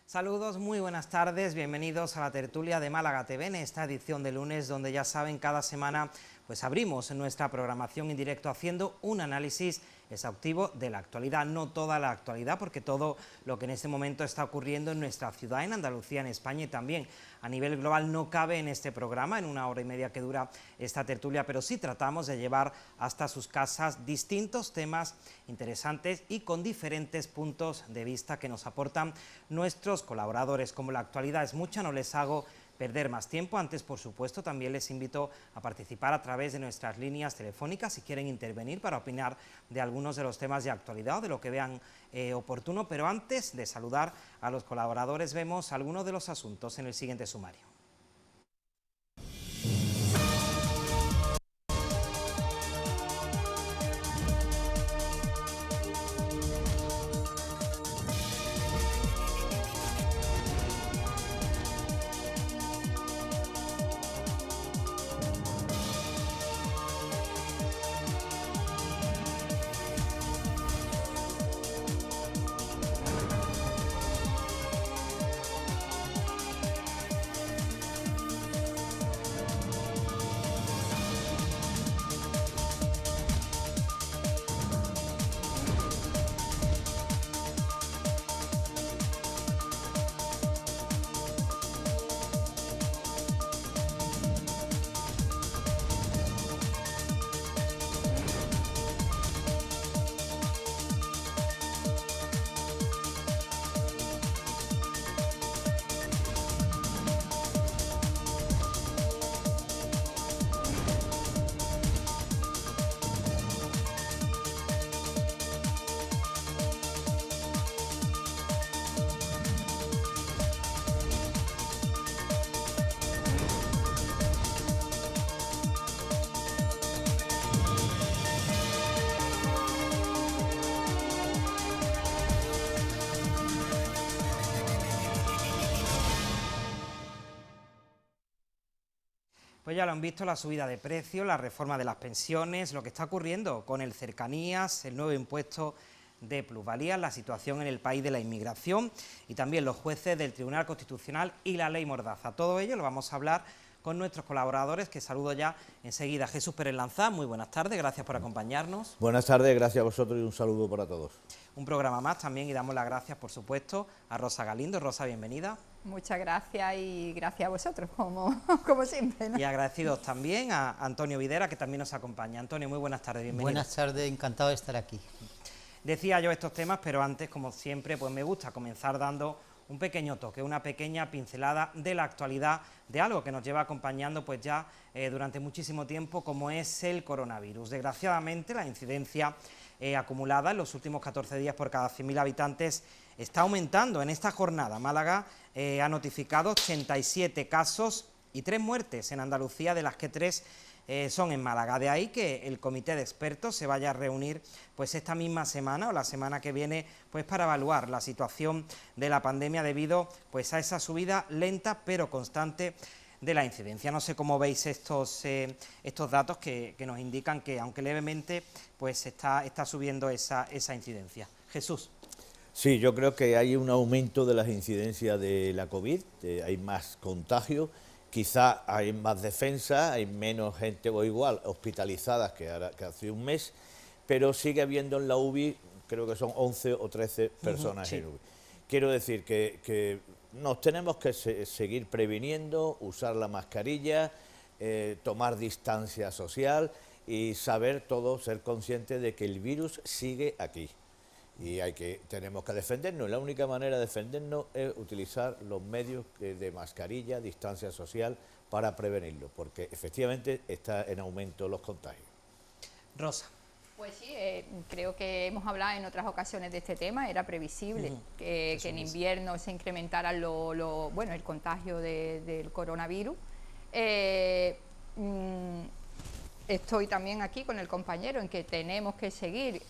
Saludos, muy buenas tardes, bienvenidos a la tertulia de Málaga TV en esta edición de lunes, donde ya saben, cada semana pues abrimos nuestra programación en directo haciendo un análisis exhaustivo de la actualidad, no toda la actualidad, porque todo lo que en este momento está ocurriendo en nuestra ciudad, en Andalucía, en España y también a nivel global no cabe en este programa, en una hora y media que dura esta tertulia, pero sí tratamos de llevar hasta sus casas distintos temas interesantes y con diferentes puntos de vista que nos aportan nuestros colaboradores. Como la actualidad es mucha, no les hago perder más tiempo. Antes, por supuesto, también les invito a participar a través de nuestras líneas telefónicas si quieren intervenir para opinar de algunos de los temas de actualidad o de lo que vean oportuno, pero antes de saludar a los colaboradores vemos algunos de los asuntos en el siguiente sumario. Pues ya lo han visto, la subida de precios, la reforma de las pensiones, lo que está ocurriendo con el cercanías, el nuevo impuesto de plusvalías, la situación en el país de la inmigración y también los jueces del Tribunal Constitucional y la ley Mordaza. Todo ello lo vamos a hablar con nuestros colaboradores, que saludo ya enseguida. Jesús Pérez Lanzá, muy buenas tardes, gracias por acompañarnos. Buenas tardes, gracias a vosotros y un saludo para todos. Un programa más también y damos las gracias, por supuesto, a Rosa Galindo. Rosa, bienvenida. Muchas gracias y gracias a vosotros, como siempre, ¿no? Y agradecidos también a Antonio Videra, que también nos acompaña. Antonio, muy buenas tardes, bienvenido. Buenas tardes, encantado de estar aquí. Decía yo estos temas, pero antes, como siempre, pues me gusta comenzar dando un pequeño toque, una pequeña pincelada de la actualidad de algo que nos lleva acompañando pues ya durante muchísimo tiempo, como es el coronavirus. Desgraciadamente, la incidencia acumulada en los últimos 14 días por cada 100.000 habitantes está aumentando. En esta jornada, Málaga ha notificado 87 casos y 3 muertes en Andalucía, de las que 3 son en Málaga. De ahí que el comité de expertos se vaya a reunir pues esta misma semana o la semana que viene pues para evaluar la situación de la pandemia debido pues a esa subida lenta pero constante de la incidencia. No sé cómo veis estos datos que nos indican que, aunque levemente, pues está subiendo esa incidencia. Jesús. Sí, yo creo que hay un aumento de las incidencias de la COVID, hay más contagio, quizá hay más defensa, hay menos gente o igual hospitalizadas que hace un mes, pero sigue habiendo en la UBI, creo que son 11 o 13 personas en UBI. Quiero decir que nos tenemos que seguir previniendo, usar la mascarilla, tomar distancia social y saber todos, ser conscientes de que el virus sigue aquí. Y tenemos que defendernos. La única manera de defendernos es utilizar los medios de mascarilla, distancia social, para prevenirlo, porque efectivamente está en aumento los contagios. Rosa. Pues sí, creo que hemos hablado en otras ocasiones de este tema, era previsible que en invierno se incrementara el contagio del coronavirus. Estoy también aquí con el compañero en que tenemos que seguir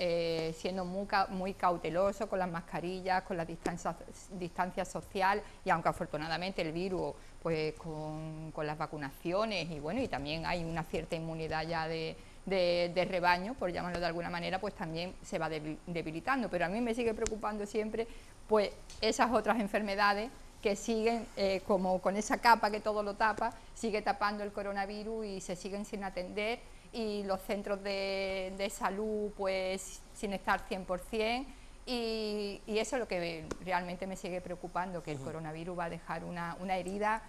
siendo muy cautelosos con las mascarillas, con la distancia social, y aunque afortunadamente el virus, pues con las vacunaciones y bueno, y también hay una cierta inmunidad ya de rebaño, por llamarlo de alguna manera, pues también se va debilitando. Pero a mí me sigue preocupando siempre pues esas otras enfermedades que siguen como con esa capa que todo lo tapa, sigue tapando el coronavirus y se siguen sin atender, y los centros de salud pues sin estar 100%, y eso es lo que realmente me sigue preocupando, que el coronavirus va a dejar una herida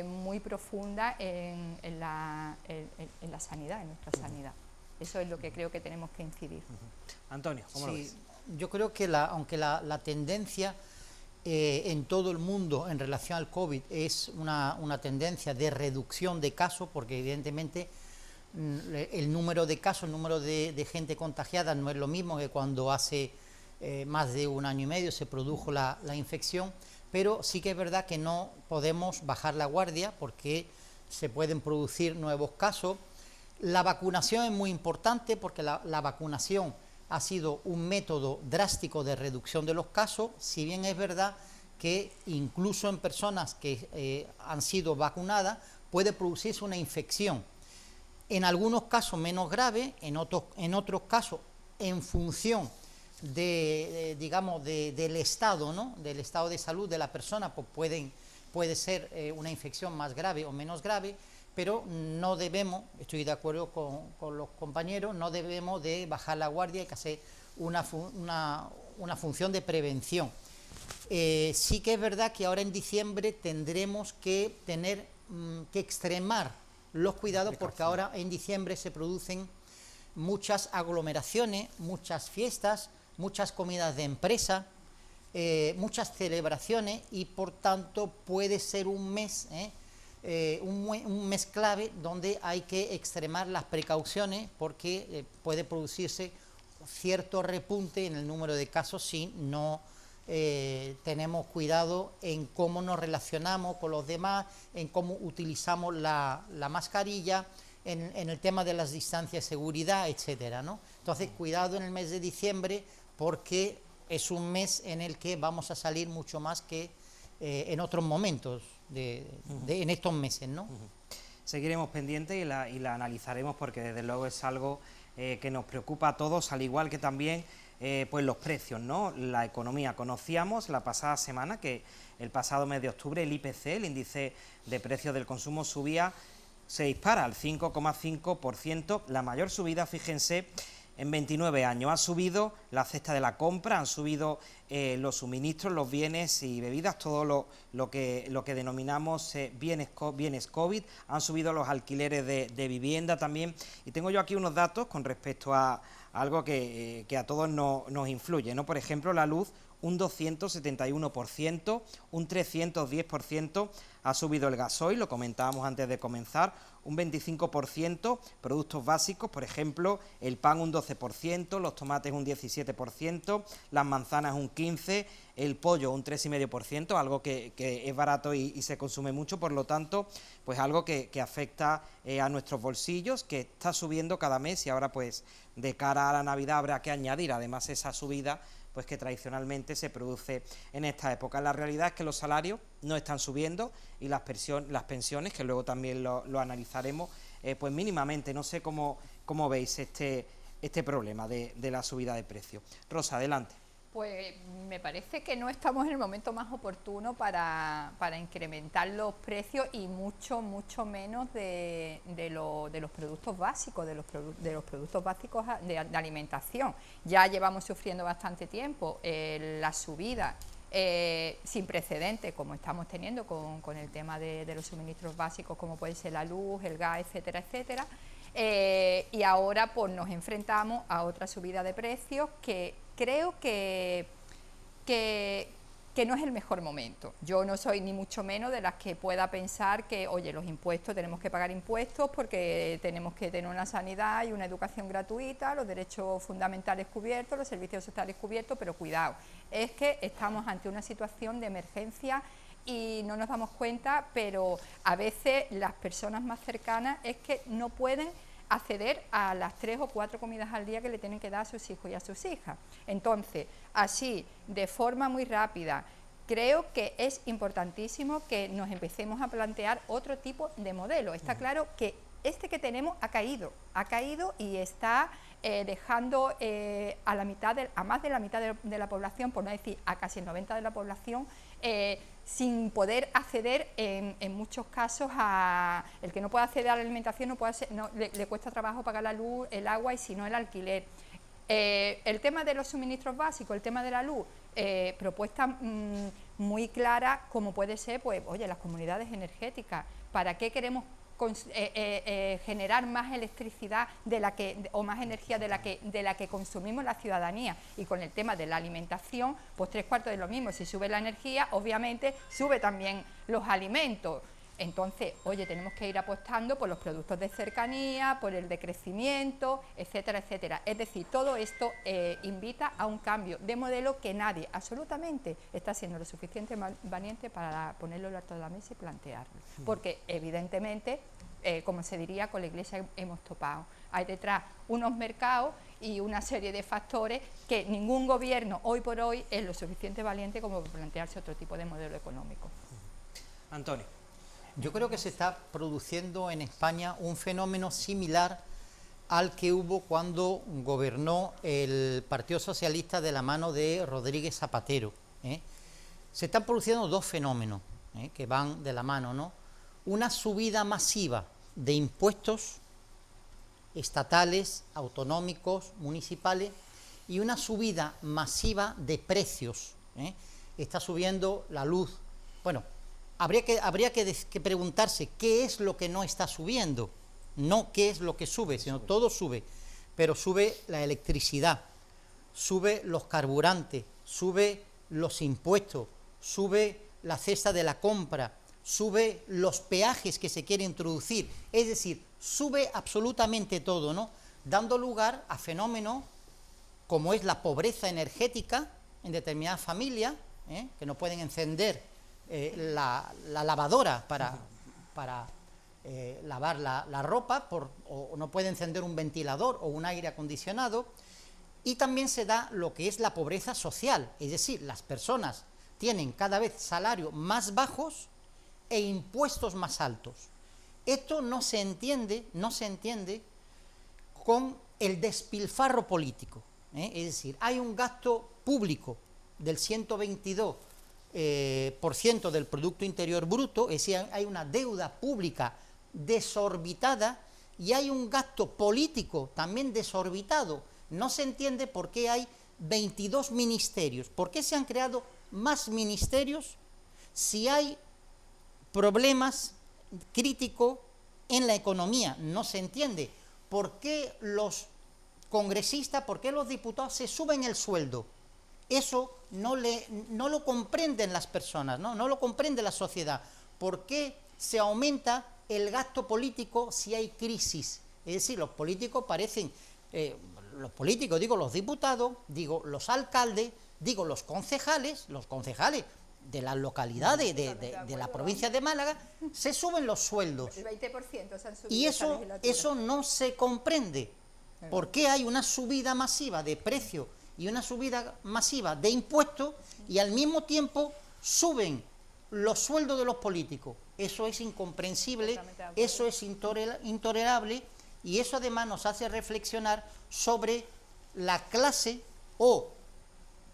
muy profunda en la sanidad, en nuestra sanidad. Eso es lo que creo que tenemos que incidir. Antonio, ¿cómo lo ves? Yo creo que aunque la tendencia en todo el mundo en relación al COVID es una tendencia de reducción de casos, porque evidentemente el número de casos, el número de gente contagiada no es lo mismo que cuando hace más de un año y medio se produjo la infección, pero sí que es verdad que no podemos bajar la guardia porque se pueden producir nuevos casos. La vacunación es muy importante porque la vacunación ha sido un método drástico de reducción de los casos, si bien es verdad que incluso en personas que han sido vacunadas puede producirse una infección. En algunos casos menos grave, en otros casos, en función del estado, ¿no?, del estado de salud de la persona, pues puede ser una infección más grave o menos grave, pero no debemos, estoy de acuerdo con los compañeros, no debemos de bajar la guardia, hay que hacer una función de prevención. Sí que es verdad que ahora en diciembre tendremos que tener que extremar los cuidados, porque ahora en diciembre se producen muchas aglomeraciones, muchas fiestas, muchas comidas de empresa, muchas celebraciones, y por tanto puede ser un mes clave donde hay que extremar las precauciones, porque puede producirse cierto repunte en el número de casos si no tenemos cuidado en cómo nos relacionamos con los demás, en cómo utilizamos la mascarilla, en el tema de las distancias de seguridad, etcétera, ¿no? Entonces, cuidado en el mes de diciembre, porque es un mes en el que vamos a salir mucho más que en otros momentos en estos meses, ¿no? Seguiremos pendientes y la analizaremos, porque desde luego es algo que nos preocupa a todos, al igual que también pues los precios, ¿no? La economía. Conocíamos la pasada semana que el pasado mes de octubre el IPC, el índice de precios del consumo, se dispara al 5,5%, la mayor subida, fíjense, en 29 años. Ha subido la cesta de la compra, han subido los suministros, los bienes y bebidas, todo lo que denominamos bienes COVID, han subido los alquileres de vivienda también. Y tengo yo aquí unos datos con respecto a algo que a todos nos influye, ¿no? Por ejemplo, la luz, un 271%, un 310% ha subido el gasoil, lo comentábamos antes de comenzar, un 25%, productos básicos, por ejemplo, el pan un 12%, los tomates un 17%, las manzanas un 15%, el pollo un 3,5%, algo que es barato y se consume mucho, por lo tanto, pues algo que afecta a nuestros bolsillos, que está subiendo cada mes, y ahora pues de cara a la Navidad habrá que añadir además esa subida pues que tradicionalmente se produce en esta época. La realidad es que los salarios no están subiendo y las pensiones, que luego también lo analizaremos, pues mínimamente. No sé cómo veis este problema de la subida de precios. Rosa, adelante. Pues me parece que no estamos en el momento más oportuno para incrementar los precios, y mucho menos de los productos básicos, de los productos básicos de alimentación. Ya llevamos sufriendo bastante tiempo la subida sin precedentes, como estamos teniendo con el tema de los suministros básicos, como puede ser la luz, el gas, etcétera, etcétera. Y ahora pues nos enfrentamos a otra subida de precios que creo que no es el mejor momento. Yo no soy ni mucho menos de las que pueda pensar que, oye, los impuestos, tenemos que pagar impuestos porque tenemos que tener una sanidad y una educación gratuita, los derechos fundamentales cubiertos, los servicios sociales cubiertos, pero cuidado, es que estamos ante una situación de emergencia y no nos damos cuenta, pero a veces las personas más cercanas es que no pueden acceder a las 3 o 4 comidas al día que le tienen que dar a sus hijos y a sus hijas. Entonces, así, de forma muy rápida, creo que es importantísimo que nos empecemos a plantear otro tipo de modelo. Está claro que este que tenemos ha caído y está dejando a más de la mitad de la población, por no decir a casi el 90% de la población, sin poder acceder en muchos casos el que no puede acceder a la alimentación, le cuesta trabajo pagar la luz, el agua y si no el alquiler. El tema de los suministros básicos, el tema de la luz, propuesta muy clara como puede ser, pues, oye, las comunidades energéticas. ¿Para qué queremos generar más electricidad o más energía de la que consumimos la ciudadanía? Y con el tema de la alimentación, pues 3/4 de lo mismo. Si sube la energía, obviamente sube también los alimentos. Entonces, oye, tenemos que ir apostando por los productos de cercanía, por el decrecimiento, etcétera, etcétera. Es decir, todo esto invita a un cambio de modelo que nadie, absolutamente, está siendo lo suficiente valiente para ponerlo al alto de la mesa y plantearlo. Porque, evidentemente, como se diría, con la Iglesia hemos topado. Hay detrás unos mercados y una serie de factores que ningún gobierno, hoy por hoy, es lo suficiente valiente como para plantearse otro tipo de modelo económico. Antonio. Yo creo que se está produciendo en España un fenómeno similar al que hubo cuando gobernó el Partido Socialista de la mano de Rodríguez Zapatero. Se están produciendo dos fenómenos que van de la mano, ¿no? Una subida masiva de impuestos estatales, autonómicos, municipales, y una subida masiva de precios. Está subiendo la luz. Bueno, habría que preguntarse qué es lo que no está subiendo, no qué es lo que sube, sino todo sube, pero sube la electricidad, sube los carburantes, sube los impuestos, sube la cesta de la compra, sube los peajes que se quiere introducir, es decir, sube absolutamente todo, ¿no? Dando lugar a fenómenos como es la pobreza energética en determinadas familias, que no pueden encender la lavadora para lavar la ropa, o no puede encender un ventilador o un aire acondicionado. Y también se da lo que es la pobreza social, es decir, las personas tienen cada vez salarios más bajos e impuestos más altos. Esto no se entiende con el despilfarro político, es decir, hay un gasto público del 122% del Producto Interior Bruto, es decir, hay una deuda pública desorbitada y hay un gasto político también desorbitado. No se entiende por qué hay 22 ministerios, por qué se han creado más ministerios si hay problemas críticos en la economía. No se entiende por qué los congresistas, por qué los diputados se suben el sueldo. Eso no lo comprenden las personas, no lo comprende la sociedad. ¿Por qué se aumenta el gasto político si hay crisis? Es decir, los políticos parecen, digo los diputados, digo los alcaldes, digo los concejales de las localidades de la provincia de Málaga, se suben los sueldos. El 20% se han subido. Y eso no se comprende. ¿Por qué hay una subida masiva de precios y una subida masiva de impuestos y al mismo tiempo suben los sueldos de los políticos? Eso es incomprensible, eso es intolerable, y eso además nos hace reflexionar sobre la clase, o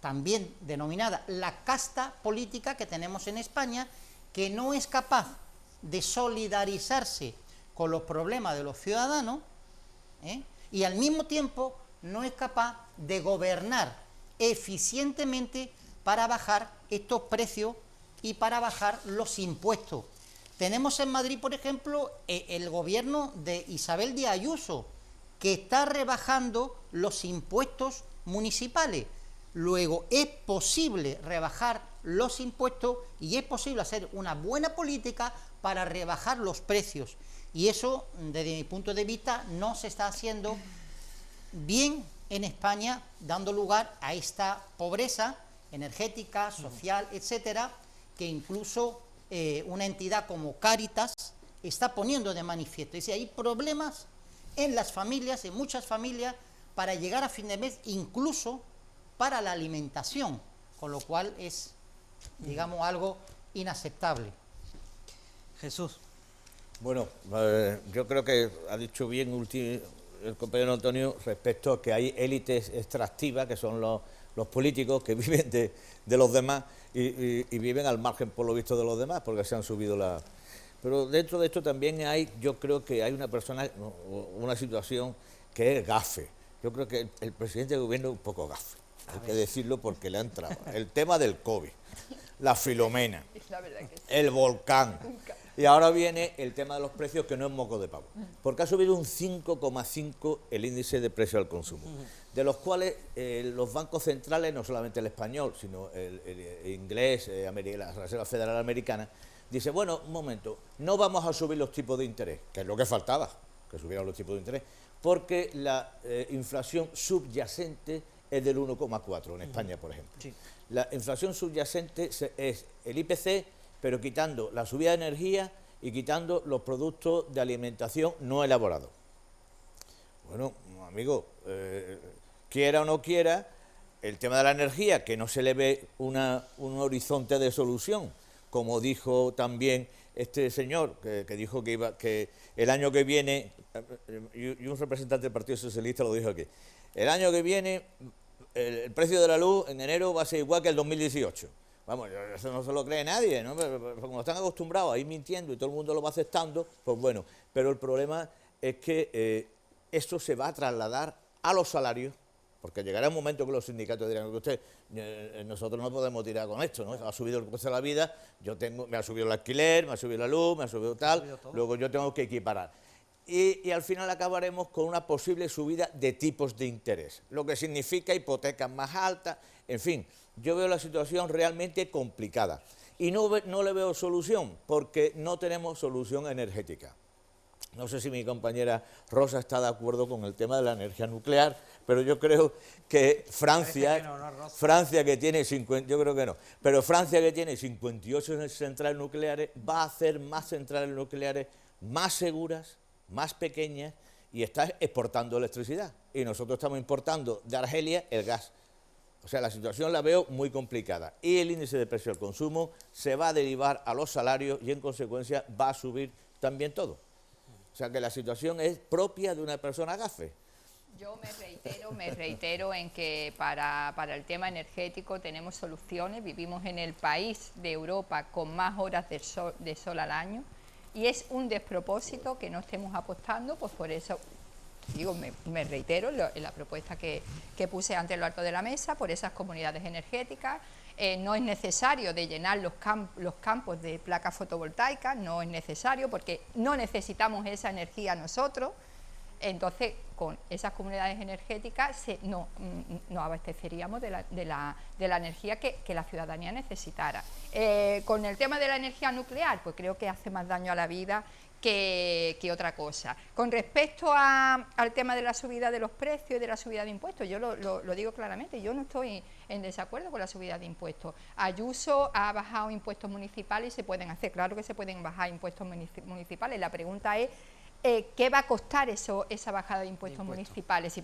también denominada la casta política que tenemos en España, que no es capaz de solidarizarse con los problemas de los ciudadanos, y al mismo tiempo no es capaz de gobernar eficientemente para bajar estos precios y para bajar los impuestos. Tenemos en Madrid, por ejemplo, el gobierno de Isabel Díaz Ayuso, que está rebajando los impuestos municipales. Luego, es posible rebajar los impuestos y es posible hacer una buena política para rebajar los precios. Y eso, desde mi punto de vista, no se está haciendo bien en España, dando lugar a esta pobreza energética, social, etcétera, que incluso una entidad como Cáritas está poniendo de manifiesto. Es decir, hay problemas en las familias, en muchas familias, para llegar a fin de mes, incluso para la alimentación, con lo cual es, digamos, algo inaceptable. Jesús. Bueno, yo creo que ha dicho bien el compañero Antonio respecto a que hay élites extractivas, que son los políticos que viven de los demás y viven al margen, por lo visto, de los demás, porque se han subido la... Pero dentro de esto también yo creo que hay una situación que es gafe. Yo creo que el presidente del gobierno es un poco gafe, hay que decirlo porque le ha entrado. El tema del COVID, la Filomena, el volcán, y ahora viene el tema de los precios, que no es moco de pavo, porque ha subido un 5,5 el índice de precio al consumo, de los cuales los bancos centrales, no solamente el español, sino el inglés, la Reserva Federal Americana, dice, bueno, un momento, no vamos a subir los tipos de interés, que es lo que faltaba, que subieran los tipos de interés, porque la inflación subyacente es del 1,4 en España, por ejemplo. Sí. La inflación subyacente es el IPC, pero quitando la subida de energía y quitando los productos de alimentación no elaborados. Bueno, amigo, quiera o no quiera, el tema de la energía, que no se le ve un horizonte de solución, como dijo también este señor, que dijo que el año que viene, y un representante del Partido Socialista lo dijo aquí, el año que viene el precio de la luz en enero va a ser igual que el 2018. Vamos, eso no se lo cree nadie, ¿no? Pero como están acostumbrados a ir mintiendo y todo el mundo lo va aceptando, pues bueno. Pero el problema es que esto se va a trasladar a los salarios, porque llegará un momento que los sindicatos dirán que nosotros no podemos tirar con esto, ¿no? Ha subido el coste de la vida, me ha subido el alquiler, me ha subido la luz, me ha subido tal, luego yo tengo que equiparar. Y al final acabaremos con una posible subida de tipos de interés, lo que significa hipotecas más altas, en fin. Yo veo la situación realmente complicada y no le veo solución porque no tenemos solución energética. No sé si mi compañera Rosa está de acuerdo con el tema de la energía nuclear, pero yo creo que Francia, que tiene 50, yo creo que no, pero Francia, que tiene 58 centrales nucleares, va a hacer más centrales nucleares más seguras, más pequeñas, y está exportando electricidad. Y nosotros estamos importando de Argelia el gas. O sea, la situación la veo muy complicada y el índice de precio al consumo se va a derivar a los salarios y en consecuencia va a subir también todo. O sea que la situación es propia de una persona gafe. Yo me reitero en que para el tema energético tenemos soluciones. Vivimos en el país de Europa con más horas de sol al año y es un despropósito que no estemos apostando, pues por eso... Digo, me reitero en la propuesta que puse ante lo alto de la mesa por esas comunidades energéticas. No es necesario de llenar los campos de placas fotovoltaicas, no es necesario porque no necesitamos esa energía nosotros. Entonces, con esas comunidades energéticas nos abasteceríamos de la energía que la ciudadanía necesitara. Con el tema de la energía nuclear, pues creo que hace más daño a la vida que otra cosa. Con respecto al tema de la subida de los precios y de la subida de impuestos, yo lo digo claramente, yo no estoy en desacuerdo con la subida de impuestos. Ayuso ha bajado impuestos municipales y se pueden hacer, claro que se pueden bajar impuestos municipales. La pregunta es, ¿qué va a costar esa bajada de impuestos municipales?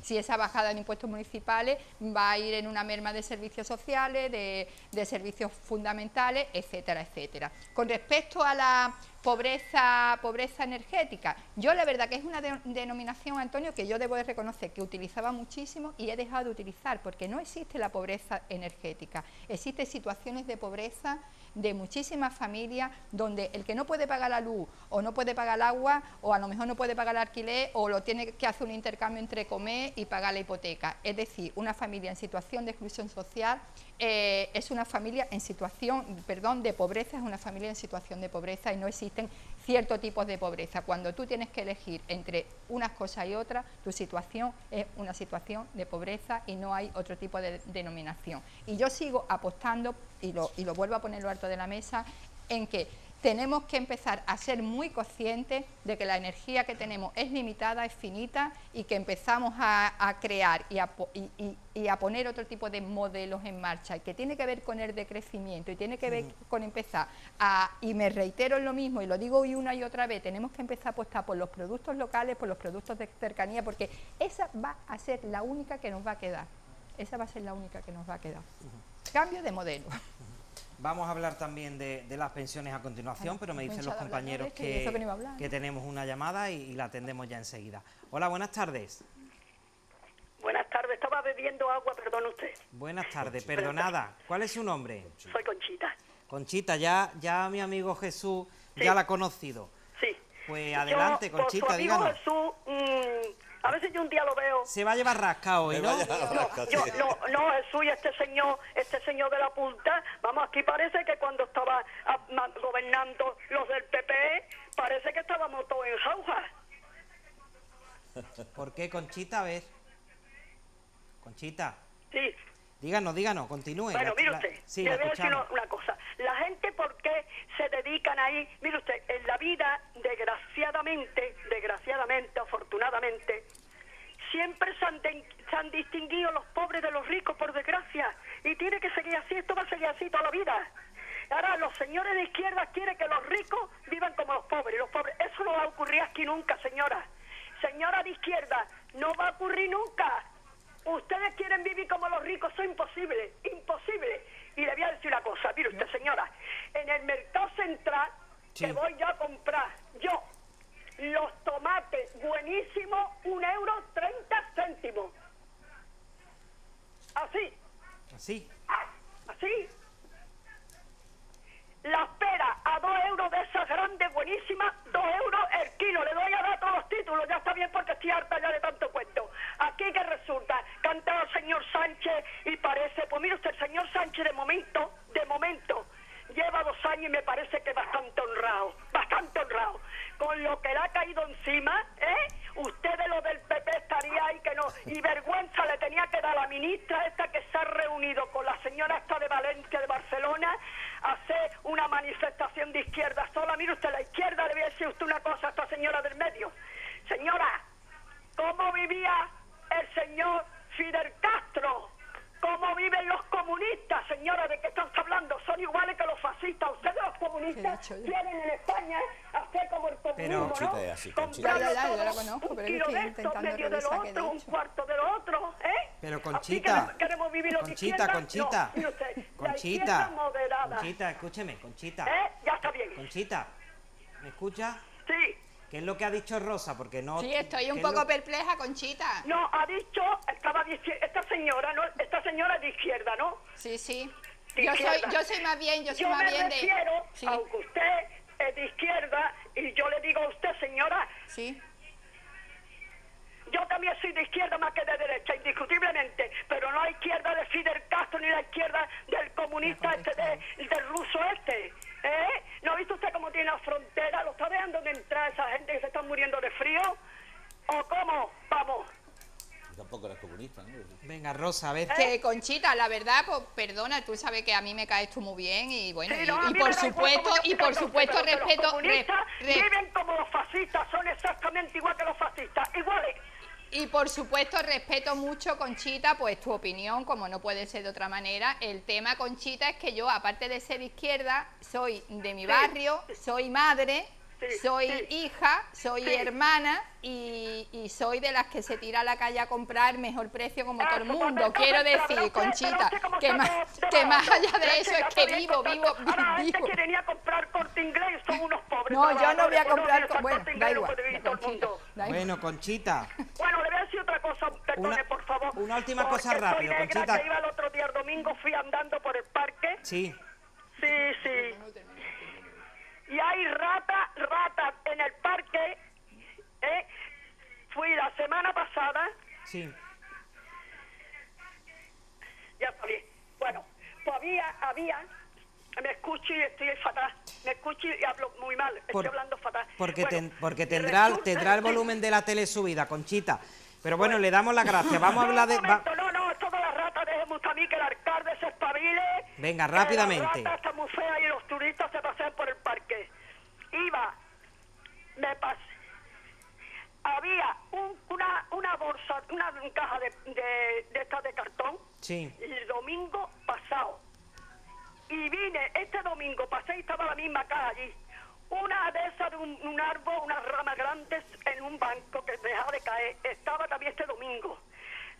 Si esa bajada de impuestos municipales va a ir en una merma de servicios sociales, de servicios fundamentales, etcétera, etcétera. Con respecto a la pobreza energética, yo la verdad que es una denominación, Antonio, que yo debo de reconocer que utilizaba muchísimo y he dejado de utilizar, porque no existe la pobreza energética, existen situaciones de pobreza de muchísimas familias donde el que no puede pagar la luz o no puede pagar el agua o a lo mejor no puede pagar el alquiler o lo tiene que hacer un intercambio entre comer y pagar la hipoteca. Es decir, una familia en situación de exclusión social es una familia en situación, de pobreza, es una familia en situación de pobreza y no existen ciertos tipos de pobreza. Cuando tú tienes que elegir entre unas cosas y otras, tu situación es una situación de pobreza y no hay otro tipo de denominación. Y yo sigo apostando, y lo vuelvo a ponerlo alto de la mesa, en que tenemos que empezar a ser muy conscientes de que la energía que tenemos es limitada, es finita y que empezamos a crear y a poner otro tipo de modelos en marcha, y que tiene que ver con el decrecimiento y tiene que ver con empezar y me reitero en lo mismo y lo digo hoy una y otra vez, tenemos que empezar a apostar por los productos locales, por los productos de cercanía, porque esa va a ser la única que nos va a quedar. Esa va a ser la única que nos va a quedar. Cambio de modelo. Vamos a hablar también de las pensiones a continuación, pero me dicen los compañeros que tenemos una llamada y la atendemos ya enseguida. Hola, buenas tardes. Buenas tardes, estaba bebiendo agua, perdón usted. Buenas tardes, perdonada. ¿Cuál es su nombre? Soy Conchita. Conchita, ya mi amigo Jesús ya la ha conocido. Sí. Pues adelante, yo, Conchita, por su amigo díganos. Jesús, a ver si yo un día lo veo. Se va a llevar rasca hoy, ¿no? No, Jesús y este señor de la punta, vamos, aquí parece que cuando estaba gobernando los del PP, parece que estábamos todos en jauja. ¿Por qué, Conchita? A ver. Conchita. Sí. Díganos, continúe. Bueno, mire usted, Sí, le la voy a decir escuchamos. una cosa. La gente, ¿por qué se dedican ahí? Mire usted, en la vida, desgraciadamente, afortunadamente, siempre se han distinguido los pobres de los ricos, por desgracia. Y tiene que seguir así, esto va a seguir así toda la vida. Ahora, los señores de izquierda quieren que los ricos vivan como los pobres. Eso no va a ocurrir aquí nunca, señora. Señora de izquierda, no va a ocurrir nunca. Ustedes quieren vivir como los ricos, eso es imposible, imposible. Y le voy a decir una cosa, mire usted, señora, en el mercado central, Sí. que voy yo a comprar, los tomates buenísimos, €1,30. Así, Así. así. Las peras a 2 euros de esas grandes, buenísimas, 2 euros el kilo. Le doy a dar todos los títulos, ya está bien porque estoy harta ya de tanto cuento. Aquí que resulta, cantaba el señor Sánchez y parece, pues mire usted, el señor Sánchez de momento, lleva 2 años y me parece que bastante honrado. Con lo que le ha caído encima, usted de lo del PP estaría ahí que no, y vergüenza le tenía que dar a la ministra esta que se ha reunido con la señora esta de Valencia, de Barcelona, a hacer una manifestación de izquierda sola. Mire usted, la izquierda, le voy a decir usted una cosa a esta señora del medio. Señora, ¿cómo vivía el señor Fidel Castro? ¿Cómo viven los comunistas, señora? ¿De qué están hablando? Son iguales que los fascistas. Ustedes, los comunistas, quieren en España hacer como el comunismo, Conchita ¿no? es así, Comprando Conchita. todo, Yo la conozco, un pero kilo es que de esto, intentando medio de lo revisar qué otro, he un dicho. cuarto de lo otro, Pero Así Conchita, que queremos vivir los de Conchita, izquierda. Conchita, No, mire usted, la Conchita, izquierda moderada. Conchita, escúcheme, Conchita, Ya está bien. Conchita, ¿me escucha? Sí. ¿Qué es lo que ha dicho Rosa? Porque no... Sí, estoy un ¿qué es poco lo- perpleja, Conchita. No, ha dicho, esta señora, ¿no? Esta señora es de izquierda, ¿no? Sí, sí. De Yo izquierda. soy más bien, Yo me de... refiero, Sí, aunque usted es de izquierda, y yo le digo a usted, señora, sí. yo también soy de izquierda más que de derecha, indiscutiblemente, pero no la izquierda de Fidel Castro ni la izquierda del comunista del ruso este. ¿No ha visto usted cómo tiene la frontera? ¿Lo está dejando de entrar esa gente que se está muriendo de frío? ¿O cómo? Vamos. Tampoco eres comunista, ¿no? Venga, Rosa, a ver. Que Conchita, la verdad, pues perdona, tú sabes que a mí me caes tú muy bien y bueno, Sí, no, a y mí por me da igual supuesto, cómo yo y por pienso, supuesto pero que respeto... Los comunistas viven como los fascistas, son exactamente igual que los fascistas, iguales. Y por supuesto respeto mucho, Conchita, pues tu opinión, como no puede ser de otra manera. El tema, Conchita, es que yo, aparte de ser de izquierda, soy de mi barrio, soy madre, Sí, soy sí. hija, soy Sí. hermana y soy de las que se tira a la calle a comprar mejor precio como todo el Eso, mundo. pues, Quiero entonces, decir, pero Conchita, usted cómo que está más, todo que más barato. allá de eso Ya es está que bien vivo, con tanto. Ahora la gente vivo. quiere ir a comprar Corte Inglés, son unos pobres. No, yo no voy a trabajadores, pues comprar... vives al Bueno, Corte da Inglés, no igual, puede vivir todo el Conchita, mundo. da igual. Bueno, Conchita, Bueno, le voy a decir otra cosa, perdone, Una- por favor. una última Porque cosa rápido, soy negra, Conchita. que iba el otro día, el domingo, fui andando por el parque. sí, Sí. Y hay ratas en el parque. Fui la semana pasada. sí. Ya está bien. Bueno, pues había, me escucho y estoy fatal. Me escucho y hablo muy mal. Estoy hablando fatal. Porque, Bueno, porque y tendrá resulta el que- volumen de la tele subida, Conchita. Pero bueno, le damos las gracias. Vamos a hablar de... Un momento, no, esto de las ratas, déjeme usted a mí que el alcalde se espabile. Venga, que rápidamente. Las ratas están muy feas y los turistas se pasean por el parque. Había una bolsa, una caja de estas de cartón, Sí, el domingo pasado. Y vine, este domingo pasé y estaba la misma caja allí. Una de esas de un árbol, unas ramas grandes en un banco que dejaba de caer, estaba también este domingo.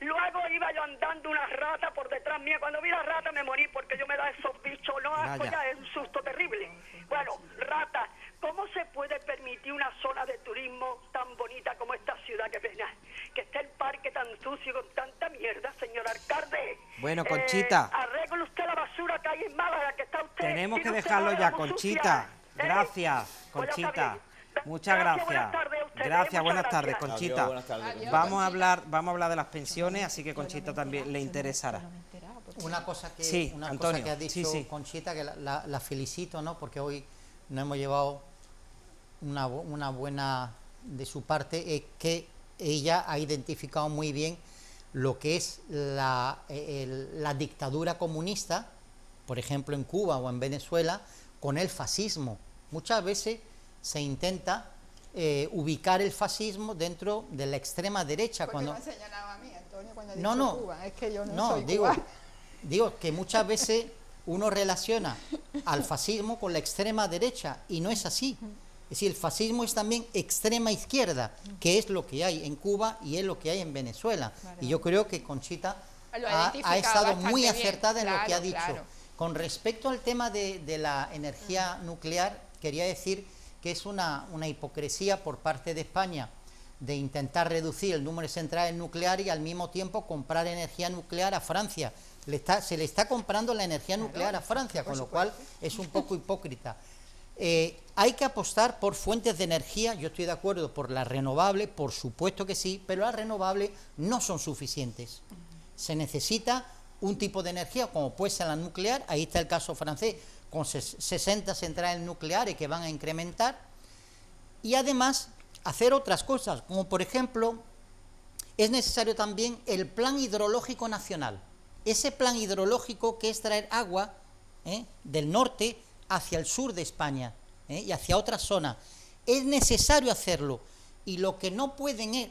Luego iba yo andando una rata por detrás mía. Cuando vi la rata me morí porque yo me da esos bichos. No, asco Vaya. ya, es un susto terrible. Bueno, rata, ¿cómo se puede permitir una zona de turismo tan bonita como esta ciudad que pena? Que esté el parque tan sucio con tanta mierda, señor alcalde. Bueno, Conchita. Arregle usted la basura que hay en Málaga, que está usted... Tenemos que tiene usted dejarlo Málaga ya, muy Conchita. sucia, ¿eh? Gracias, Pues ya está Conchita. bien. Muchas Gracias, gracias. buenas tardes a ustedes, Gracias, muchas buenas tardes, gracias. Conchita. Adiós, buenas tardes, Adiós. Vamos a hablar de las pensiones, así que Conchita también le interesará. Una cosa que, Sí, una Antonio, cosa que ha dicho sí, sí. Conchita, que la felicito, ¿no? Porque hoy nos hemos llevado una buena de su parte, es que ella ha identificado muy bien lo que es la dictadura comunista, por ejemplo en Cuba o en Venezuela, con el fascismo. Muchas veces se intenta ubicar el fascismo dentro de la extrema derecha. Porque cuando me ha señalado a mí, Antonio, cuando he No, dicho no. Cuba. Es que yo no, No, soy digo, cubana. digo que muchas veces uno relaciona al fascismo con la extrema derecha y no es así. Es decir, el fascismo es también extrema izquierda, que es lo que hay en Cuba y es lo que hay en Venezuela. Y yo creo que Conchita Lo ha ha identificado estado bastante muy bien. acertada en lo que ha Claro, dicho. claro. Con respecto al tema de la energía nuclear, quería decir que es una hipocresía por parte de España de intentar reducir el número de centrales nucleares y al mismo tiempo comprar energía nuclear a Francia. Se le está comprando la energía nuclear a Francia, con lo cual es un poco hipócrita. Hay que apostar por fuentes de energía, yo estoy de acuerdo, por las renovables, por supuesto que sí, pero las renovables no son suficientes. Se necesita un tipo de energía, como puede ser la nuclear, ahí está el caso francés, con 60 centrales nucleares que van a incrementar, y además hacer otras cosas, como por ejemplo, es necesario también el plan hidrológico nacional. Ese plan hidrológico que es traer agua del norte hacia el sur de España y hacia otras zonas. Es necesario hacerlo, y lo que no pueden es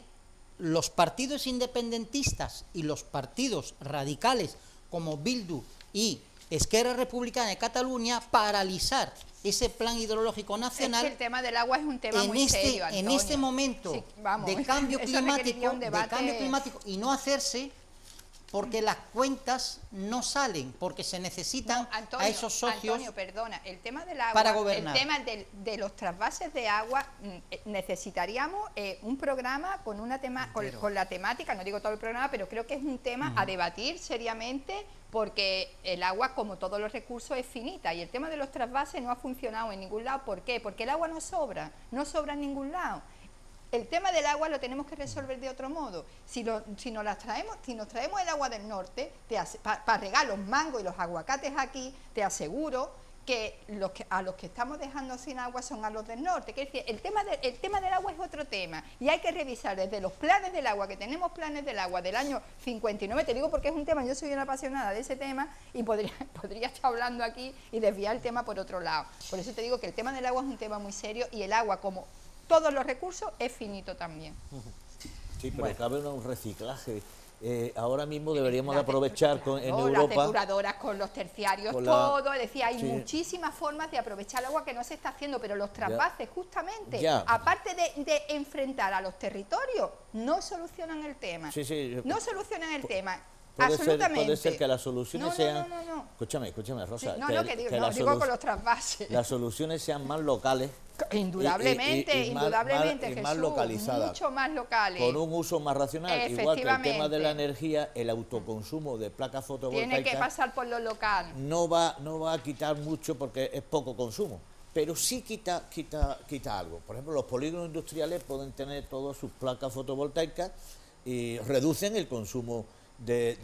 los partidos independentistas y los partidos radicales como Bildu y Esquerra Republicana de Cataluña paralizar ese plan hidrológico nacional. Es que el tema del agua es un tema muy serio, En Antonio. este momento Sí, vamos, de cambio eso requeriría un debate. climático y no hacerse, porque las cuentas no salen, porque se necesitan Antonio, a esos socios. Antonio, perdona, el tema del agua, para gobernar. el tema de los trasvases de agua, necesitaríamos un programa con con la temática, no digo todo el programa, pero creo que es un tema a debatir seriamente, porque el agua, como todos los recursos, es finita, y el tema de los trasvases no ha funcionado en ningún lado. ¿Por qué? Porque el agua no sobra en ningún lado. El tema del agua lo tenemos que resolver de otro modo. Si nos traemos el agua del norte, para regar los mangos y los aguacates aquí, te aseguro que a los que estamos dejando sin agua son a los del norte. Es decir, el tema del agua es otro tema, y hay que revisar desde los planes del agua, que tenemos planes del agua del año 59, te digo porque es un tema, yo soy una apasionada de ese tema, y podría estar hablando aquí y desviar el tema por otro lado. Por eso te digo que el tema del agua es un tema muy serio, y el agua, como todos los recursos, es finito también. Sí, pero Bueno. cabe un reciclaje. Ahora mismo deberíamos de aprovechar en Las Europa. depuradoras con los terciarios, con la- todo, es decir, hay sí. muchísimas formas de aprovechar el agua que no se está haciendo, pero los trasvases, justamente, Ya. aparte de enfrentar a los territorios, no solucionan el tema. Sí, sí. No solucionan el tema. Puede Absolutamente. ser que las soluciones sean. No. Escúchame, Rosa. Sí, no, que- no, que digo, que no, las digo solu- con los trasvases. Las soluciones sean más locales. Indudablemente, y más- indudablemente, y Jesús, más localizadas. mucho más locales. Con un uso más racional. Igual que el tema de Efectivamente. la energía, el autoconsumo de placas Tiene fotovoltaicas que pasar por lo local. no va a quitar mucho porque es poco consumo, pero sí quita algo. Por ejemplo, los polígonos industriales pueden tener todas sus placas fotovoltaicas y reducen el consumo de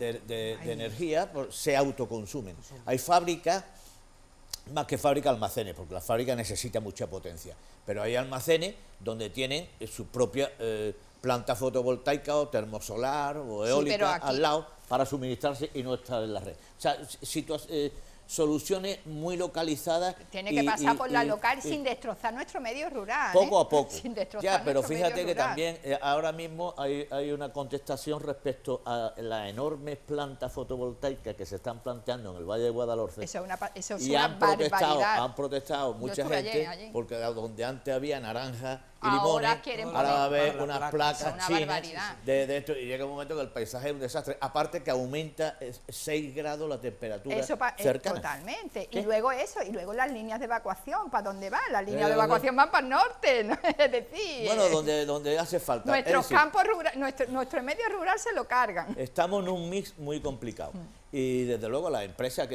energía, se autoconsumen. Hay fábricas, más que fábricas, almacenes, porque la fábrica necesita mucha potencia, pero hay almacenes donde tienen su propia planta fotovoltaica o termosolar o Sí, eólica pero aquí- al lado para suministrarse y no estar en la red. O sea, soluciones muy localizadas. Tiene que pasar por la local sin destrozar nuestro medio rural. poco a poco. Sin destrozar Ya, pero nuestro fíjate medio que rural. también ahora mismo hay una contestación respecto a las enormes plantas fotovoltaicas que se están planteando en el Valle de Guadalhorce. Eso es Y una han protestado barbaridad. mucha estuve gente allí. porque donde antes había naranjas y Ahora limones, quieren ahora va a poner haber las unas placas. placas Es una chinas barbaridad. de esto, y llega un momento que el paisaje es un desastre. Aparte que aumenta 6 grados la temperatura Eso cercana. totalmente. ¿Qué? Y luego eso, y luego las líneas de evacuación, ¿para dónde van? Las líneas de ¿dónde? evacuación van para el norte, ¿no? Es decir, Bueno, donde hace falta. nuestros Es decir, campos rurales, nuestro medio rural se lo cargan. estamos en un mix muy complicado. Y desde luego la empresa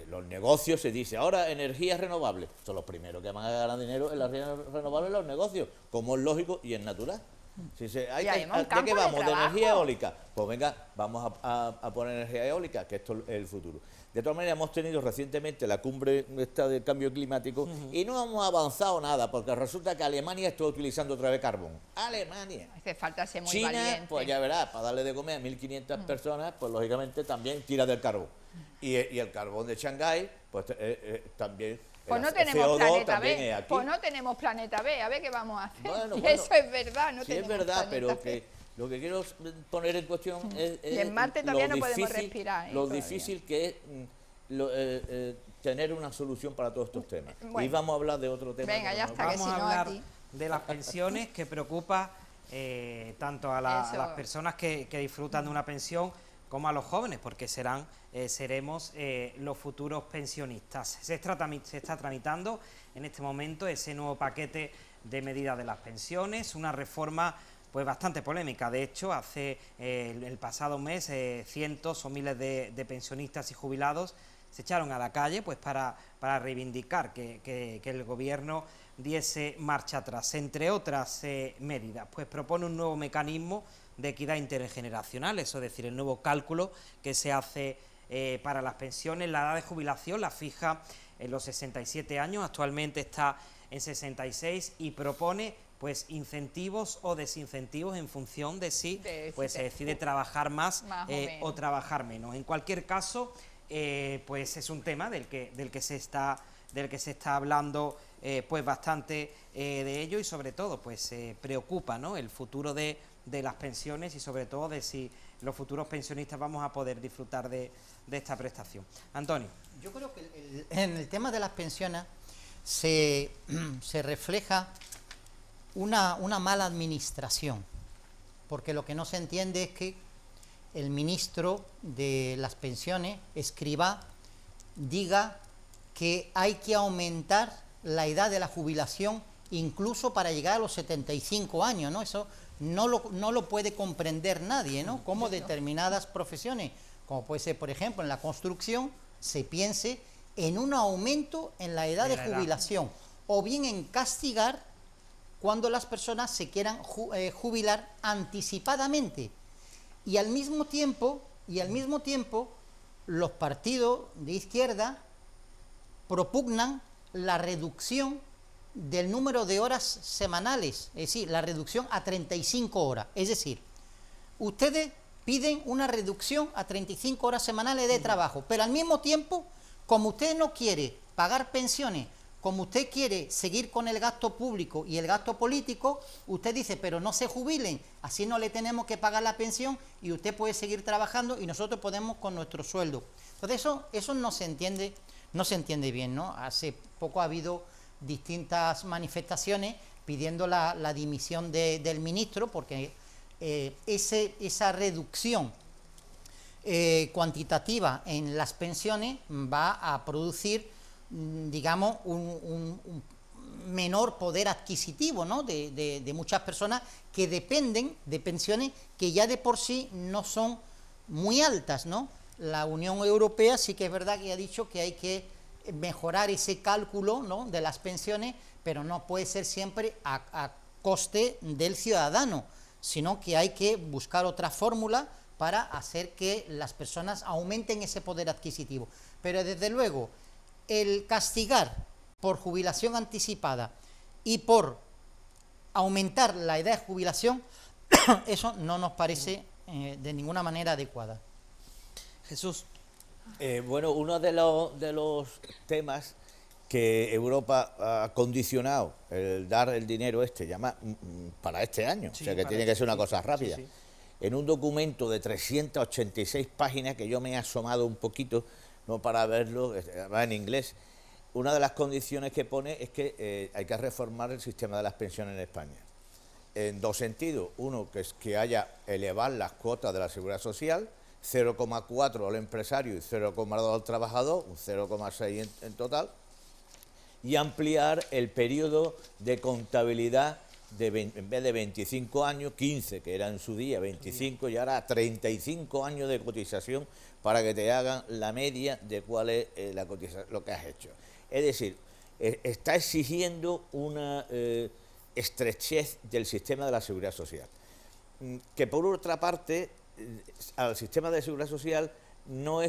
los negocios se dice, ahora energías renovables. Son los primeros que van a ganar dinero en las energías renovables, los negocios, como es lógico y es natural. Si Y además un ¿de campo qué de vamos? ¿De trabajo. energía eólica? Pues venga, vamos a poner energía eólica, que esto es el futuro. De todas maneras, hemos tenido recientemente la cumbre esta del cambio climático y no hemos avanzado nada, porque resulta que Alemania está utilizando otra vez carbón. ¡Alemania! Hace falta ser muy China, valiente. pues ya verás, para darle de comer a 1.500 personas, pues lógicamente también tira del carbón. Y el carbón de Shanghái, pues también... Pues no el tenemos CO2 planeta también B. es aquí. Pues no tenemos planeta B. A ver qué vamos a hacer. Bueno, Y bueno, eso es verdad. No sí, es tenemos verdad, planeta pero B. que lo que quiero poner en cuestión es Y en Marte todavía no podemos respirar, lo todavía. difícil que es tener una solución para todos estos temas. Bueno. Y vamos a hablar de otro tema. Venga, que ya no está, que Vamos si a no hablar aquí... de las pensiones, que preocupa tanto a Eso. las personas que disfrutan de una pensión como a los jóvenes, porque seremos los futuros pensionistas. Se está tramitando en este momento ese nuevo paquete de medidas de las pensiones, una reforma pues bastante polémica. De hecho, hace el pasado mes cientos o miles de pensionistas y jubilados se echaron a la calle pues para reivindicar que el gobierno diese marcha atrás. Entre otras medidas, pues propone un nuevo mecanismo de equidad intergeneracional, eso es decir, el nuevo cálculo que se hace para las pensiones. La edad de jubilación la fija en los 67 años, actualmente está en 66, y propone pues incentivos o desincentivos en función de si pues se decide trabajar más o trabajar menos. En cualquier caso, pues es un tema del que se está hablando pues bastante de ello, y sobre todo pues preocupa, ¿no?, el futuro de las pensiones, y sobre todo de si los futuros pensionistas vamos a poder disfrutar de esta prestación. Antonio. Yo creo que en el tema de las pensiones se refleja una mala administración, porque lo que no se entiende es que el ministro de las pensiones, Escrivá, diga que hay que aumentar la edad de la jubilación incluso para llegar a los 75 años, ¿no? Eso no lo puede comprender nadie, ¿no? Como determinadas profesiones, como puede ser, por ejemplo, en la construcción, se piense en un aumento en la edad de jubilación, o bien en castigar cuando las personas se quieran jubilar anticipadamente. Y al mismo tiempo, los partidos de izquierda propugnan la reducción del número de horas semanales, es decir, la reducción a 35 horas. Es decir, ustedes piden una reducción a 35 horas semanales de trabajo, pero al mismo tiempo, como usted no quiere pagar pensiones, como usted quiere seguir con el gasto público y el gasto político, usted dice, pero no se jubilen, así no le tenemos que pagar la pensión y usted puede seguir trabajando y nosotros podemos con nuestro sueldo. Entonces eso no se entiende bien, ¿no? Hace poco ha habido distintas manifestaciones pidiendo la dimisión del ministro, porque esa reducción cuantitativa en las pensiones va a producir, digamos, un menor poder adquisitivo, ¿no?, de muchas personas que dependen de pensiones que ya de por sí no son muy altas, ¿no? La Unión Europea sí que es verdad que ha dicho que hay que mejorar ese cálculo, ¿no?, de las pensiones, pero no puede ser siempre a coste del ciudadano, sino que hay que buscar otra fórmula para hacer que las personas aumenten ese poder adquisitivo. Pero desde luego, el castigar por jubilación anticipada y por aumentar la edad de jubilación, eso no nos parece de ninguna manera adecuada. Jesús. Bueno, uno de los temas que Europa ha condicionado el dar el dinero para este año, Sí, o sea que tiene que ser una cosa rápida. Sí, sí. En un documento de 386 páginas, que yo me he asomado un poquito, no para verlo, va en inglés, una de las condiciones que pone es que hay que reformar el sistema de las pensiones en España. En dos sentidos. Uno, que es que haya elevar las cuotas de la Seguridad Social, 0,4 al empresario y 0,2 al trabajador, un 0,6 en total, y ampliar el periodo de contabilidad en vez de 25 años, 15, que era en su día 25, y ahora 35 años de cotización para que te hagan la media de cuál es la cotización, lo que has hecho. Es decir, está exigiendo una estrechez del sistema de la Seguridad Social, que por otra parte al sistema de Seguridad Social no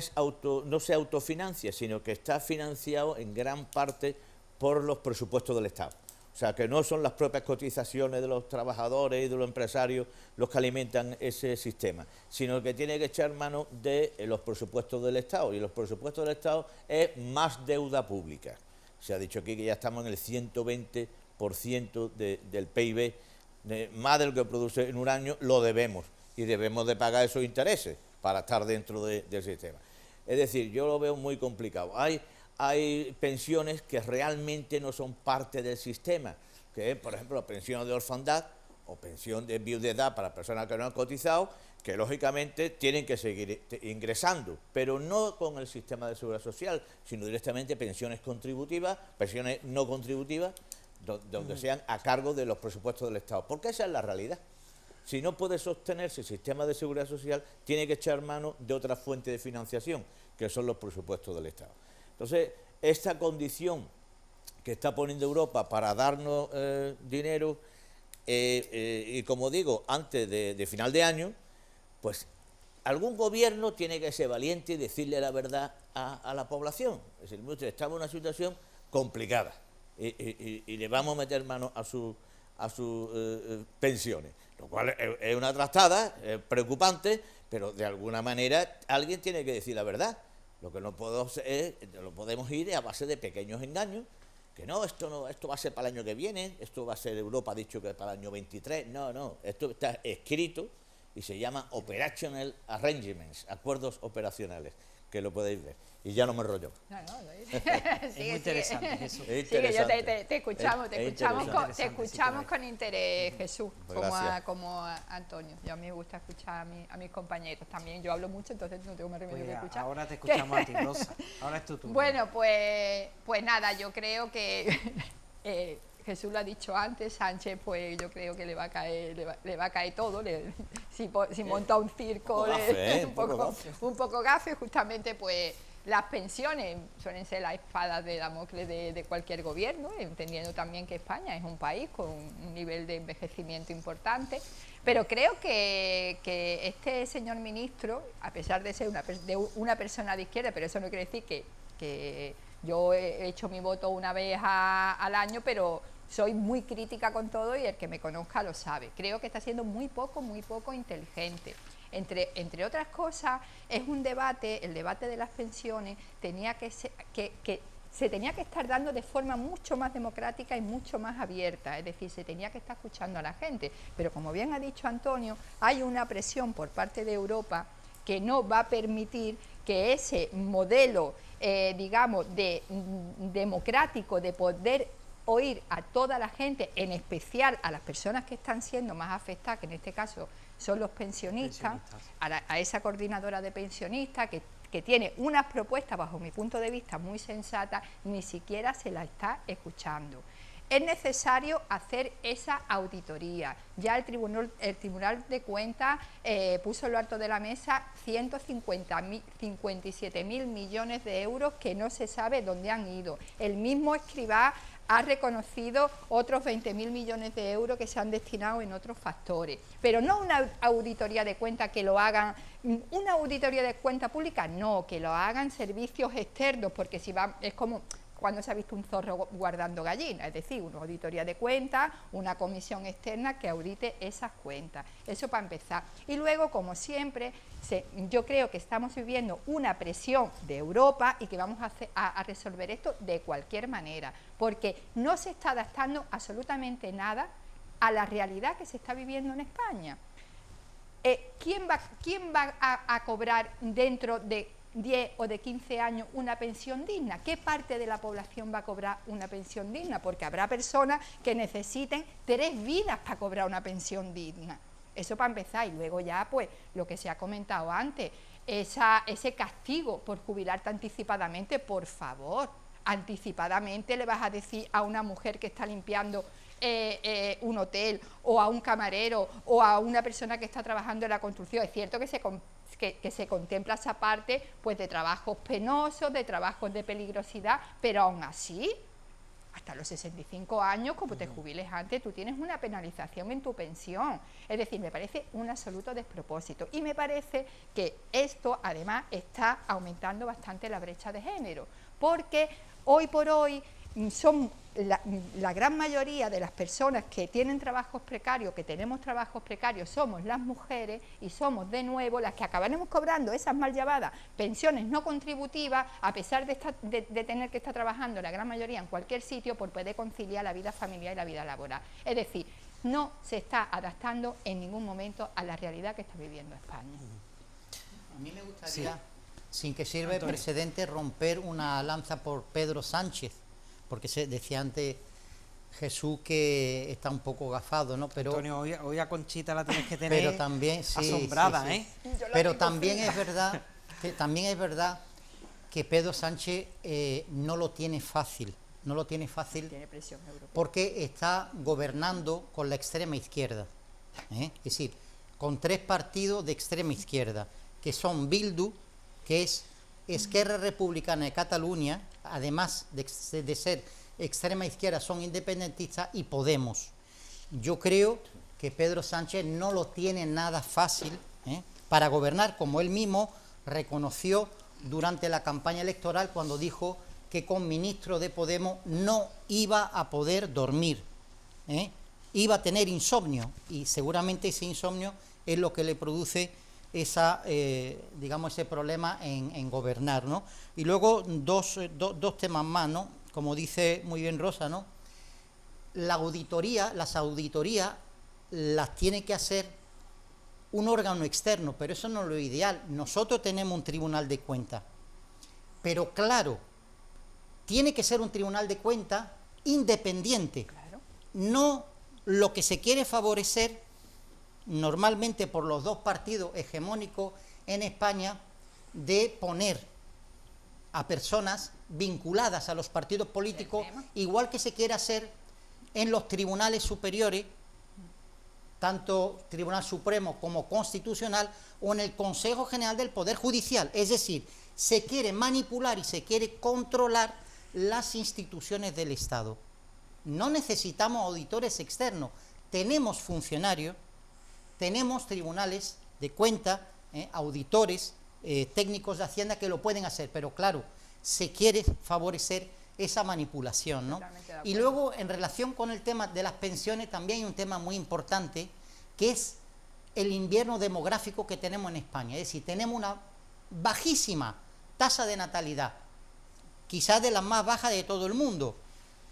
se autofinancia, sino que está financiado en gran parte por los presupuestos del Estado. O sea, que no son las propias cotizaciones de los trabajadores y de los empresarios los que alimentan ese sistema, sino que tiene que echar mano de los presupuestos del Estado, y los presupuestos del Estado es más deuda pública. Se ha dicho aquí que ya estamos en el 120% del PIB, más de lo que produce en un año lo debemos, y debemos de pagar esos intereses para estar dentro del sistema. Es decir, yo lo veo muy complicado. Hay pensiones que realmente no son parte del sistema, que es, por ejemplo, pensión de orfandad o pensión de viudedad para personas que no han cotizado, que lógicamente tienen que seguir ingresando, pero no con el sistema de seguridad social, sino directamente pensiones contributivas, pensiones no contributivas, donde sean a cargo de los presupuestos del Estado, porque esa es la realidad. Si no puede sostenerse el sistema de seguridad social, tiene que echar mano de otra fuente de financiación, que son los presupuestos del Estado. Entonces, esta condición que está poniendo Europa para darnos dinero, y como digo, antes de final de año, pues algún gobierno tiene que ser valiente y decirle la verdad a la población. Es decir, estamos en una situación complicada y le vamos a meter mano a sus pensiones, lo cual es una trastada, es preocupante, pero de alguna manera alguien tiene que decir la verdad. Lo que no podemos ir a base de pequeños engaños, que no, esto va a ser para el año que viene, esto va a ser, Europa ha dicho que para el año 23, no, esto está escrito y se llama Operational Arrangements, acuerdos operacionales, que lo podéis ver. Y ya no me enrollo. Es muy interesante, Jesús. Sí, que yo te escuchamos con interés, Jesús, Pues como a Antonio. Yo a mí me gusta escuchar a mis compañeros también. Yo hablo mucho, entonces no tengo más remedio que escuchar. Ahora te escuchamos a ti, Rosa. Ahora es tu turno. Bueno, pues nada, yo creo que Jesús lo ha dicho antes, Sánchez, pues yo creo que le va a caer todo, si monta un circo, un poco gafe, justamente pues las pensiones suelen ser las espadas de Damocles de cualquier gobierno, entendiendo también que España es un país con un nivel de envejecimiento importante, pero creo que este señor ministro, a pesar de ser una persona de izquierda, pero eso no quiere decir que yo he hecho mi voto una vez al año, pero soy muy crítica con todo y el que me conozca lo sabe. Creo que está siendo muy poco inteligente. Entre otras cosas, es un debate, el debate de las pensiones se tenía que estar dando de forma mucho más democrática y mucho más abierta, es decir, se tenía que estar escuchando a la gente, pero como bien ha dicho Antonio, hay una presión por parte de Europa que no va a permitir que ese modelo, digamos, democrático de poder oír a toda la gente, en especial a las personas que están siendo más afectadas, que en este caso son los pensionistas. A esa coordinadora de pensionistas que tiene unas propuestas, bajo mi punto de vista, muy sensatas, ni siquiera se la está escuchando. Es necesario hacer esa auditoría. Ya el Tribunal de Cuentas puso en lo alto de la mesa 157.000 millones de euros que no se sabe dónde han ido. El mismo Escrivá ha reconocido otros 20.000 millones de euros que se han destinado en otros factores. Pero no una auditoría de cuenta que lo hagan, una auditoría de cuenta pública, no, que lo hagan servicios externos, porque si va, es como cuando se ha visto un zorro guardando gallinas, es decir, una auditoría de cuentas, una comisión externa que audite esas cuentas. Eso para empezar. Y luego, como siempre, yo creo que estamos viviendo una presión de Europa y que vamos a resolver esto de cualquier manera, porque no se está adaptando absolutamente nada a la realidad que se está viviendo en España. ¿Quién va a cobrar dentro de 10 o de 15 años una pensión digna? ¿Qué parte de la población va a cobrar una pensión digna? Porque habrá personas que necesiten 3 vidas para cobrar una pensión digna. Eso para empezar, y luego ya pues lo que se ha comentado antes, ese castigo por jubilarte anticipadamente. Por favor, anticipadamente le vas a decir a una mujer que está limpiando un hotel, o a un camarero, o a una persona que está trabajando en la construcción. Es cierto que se contempla esa parte pues de trabajos penosos, de trabajos de peligrosidad, pero aún así, hasta los 65 años, como te jubiles antes, tú tienes una penalización en tu pensión. Es decir, me parece un absoluto despropósito, y me parece que esto además está aumentando bastante la brecha de género, porque hoy por hoy son la gran mayoría de las personas que tienen trabajos precarios, que tenemos trabajos precarios, somos las mujeres, y somos de nuevo las que acabaremos cobrando esas mal llamadas pensiones no contributivas, a pesar de tener que estar trabajando la gran mayoría en cualquier sitio por poder conciliar la vida familiar y la vida laboral. Es decir, no se está adaptando en ningún momento a la realidad que está viviendo España. A mí me gustaría, sin que sirva de precedente, romper una lanza por Pedro Sánchez, porque se decía antes Jesús que está un poco gafado, ¿no? Pero Antonio, hoy a Conchita la tienes que tener pero también, asombrada, sí. ¿eh? Pero también es verdad que Pedro Sánchez no lo tiene fácil, Tiene presión europea. porque está gobernando con la extrema izquierda, ¿eh? Es decir, con 3 partidos de extrema izquierda, que son Bildu, que es Esquerra Republicana de Cataluña, además de ser extrema izquierda, son independentistas, y Podemos. Yo creo que Pedro Sánchez no lo tiene nada fácil, ¿eh?, para gobernar, como él mismo reconoció durante la campaña electoral, cuando dijo que con ministro de Podemos no iba a poder dormir, ¿eh? Iba a tener insomnio, y seguramente ese insomnio es lo que le produce digamos, ese problema en gobernar, ¿no? Y luego dos temas más, ¿no? Como dice muy bien Rosa, ¿no? Las auditorías las tiene que hacer un órgano externo, pero eso no es lo ideal. Nosotros tenemos un tribunal de cuentas, pero claro, tiene que ser un tribunal de cuentas independiente. Claro. No lo que se quiere favorecer normalmente por los 2 partidos hegemónicos en España, de poner a personas vinculadas a los partidos políticos, igual que se quiere hacer en los tribunales superiores, tanto Tribunal Supremo como Constitucional, o en el Consejo General del Poder Judicial. Es decir, se quiere manipular y se quiere controlar las instituciones del Estado. No necesitamos auditores externos, tenemos funcionarios, tenemos tribunales de cuenta, auditores, técnicos de Hacienda que lo pueden hacer, pero claro, se quiere favorecer esa manipulación, ¿no? Y luego, en relación con el tema de las pensiones, también hay un tema muy importante, que es el invierno demográfico que tenemos en España. Es decir, tenemos una bajísima tasa de natalidad, quizás de las más bajas de todo el mundo.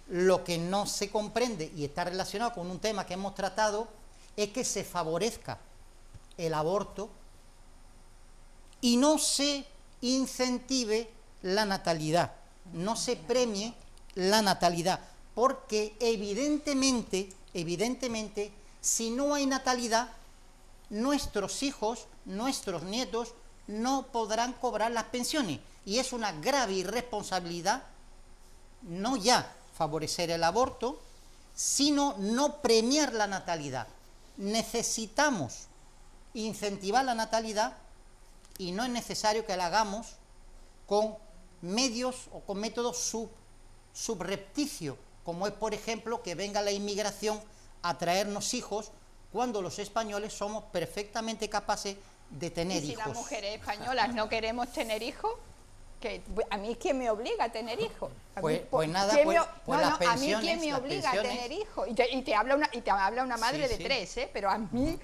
Lo que no se comprende, y está relacionado con un tema que hemos tratado, es que se favorezca el aborto y no se incentive la natalidad, no se premie la natalidad, porque evidentemente, si no hay natalidad, nuestros hijos, nuestros nietos no podrán cobrar las pensiones, y es una grave irresponsabilidad no ya favorecer el aborto, sino no premiar la natalidad. Necesitamos incentivar la natalidad, y no es necesario que la hagamos con medios o con métodos subrepticios, como es, por ejemplo, que venga la inmigración a traernos hijos, cuando los españoles somos perfectamente capaces de tener hijos. ¿Y si las mujeres españolas no queremos tener hijos? Que a mí, ¿quién me obliga a tener hijos? A mí ¿quién me obliga a tener hijos? Y te habla una madre de 3, ¿eh? Pero a mí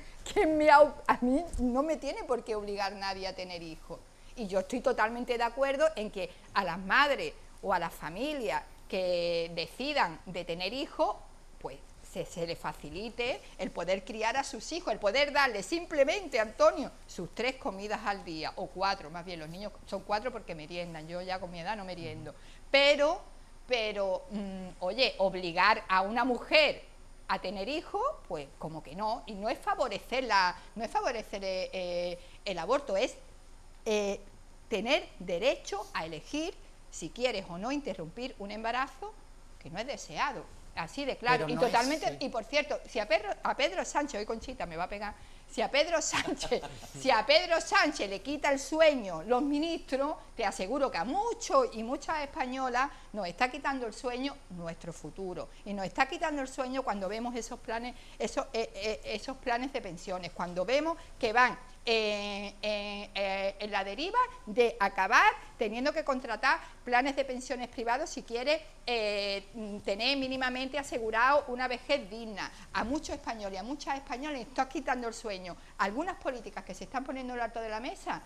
no me tiene por qué obligar nadie a tener hijos. Y yo estoy totalmente de acuerdo en que a las madres o a las familias que decidan de tener hijos, pues se le facilite el poder criar a sus hijos, el poder darle simplemente, Antonio, sus 3 comidas al día, o 4, más bien, los niños son 4 porque meriendan, yo ya con mi edad no meriendo, pero oye, obligar a una mujer a tener hijos, pues como que no, y no es favorecer el aborto, es tener derecho a elegir si quieres o no interrumpir un embarazo que no es deseado, así de claro. Pero Y no totalmente, es, sí. Y por cierto, si a Pedro Sánchez, hoy Conchita me va a pegar, si a Pedro Sánchez le quita el sueño los ministros, te aseguro que a muchos y muchas españolas nos está quitando el sueño nuestro futuro, y nos está quitando el sueño cuando vemos esos planes de pensiones, cuando vemos que van en la deriva de acabar teniendo que contratar planes de pensiones privados si quiere tener mínimamente asegurado una vejez digna. A muchos españoles y a muchas españolas les está quitando el sueño algunas políticas que se están poniendo en lo alto de la mesa,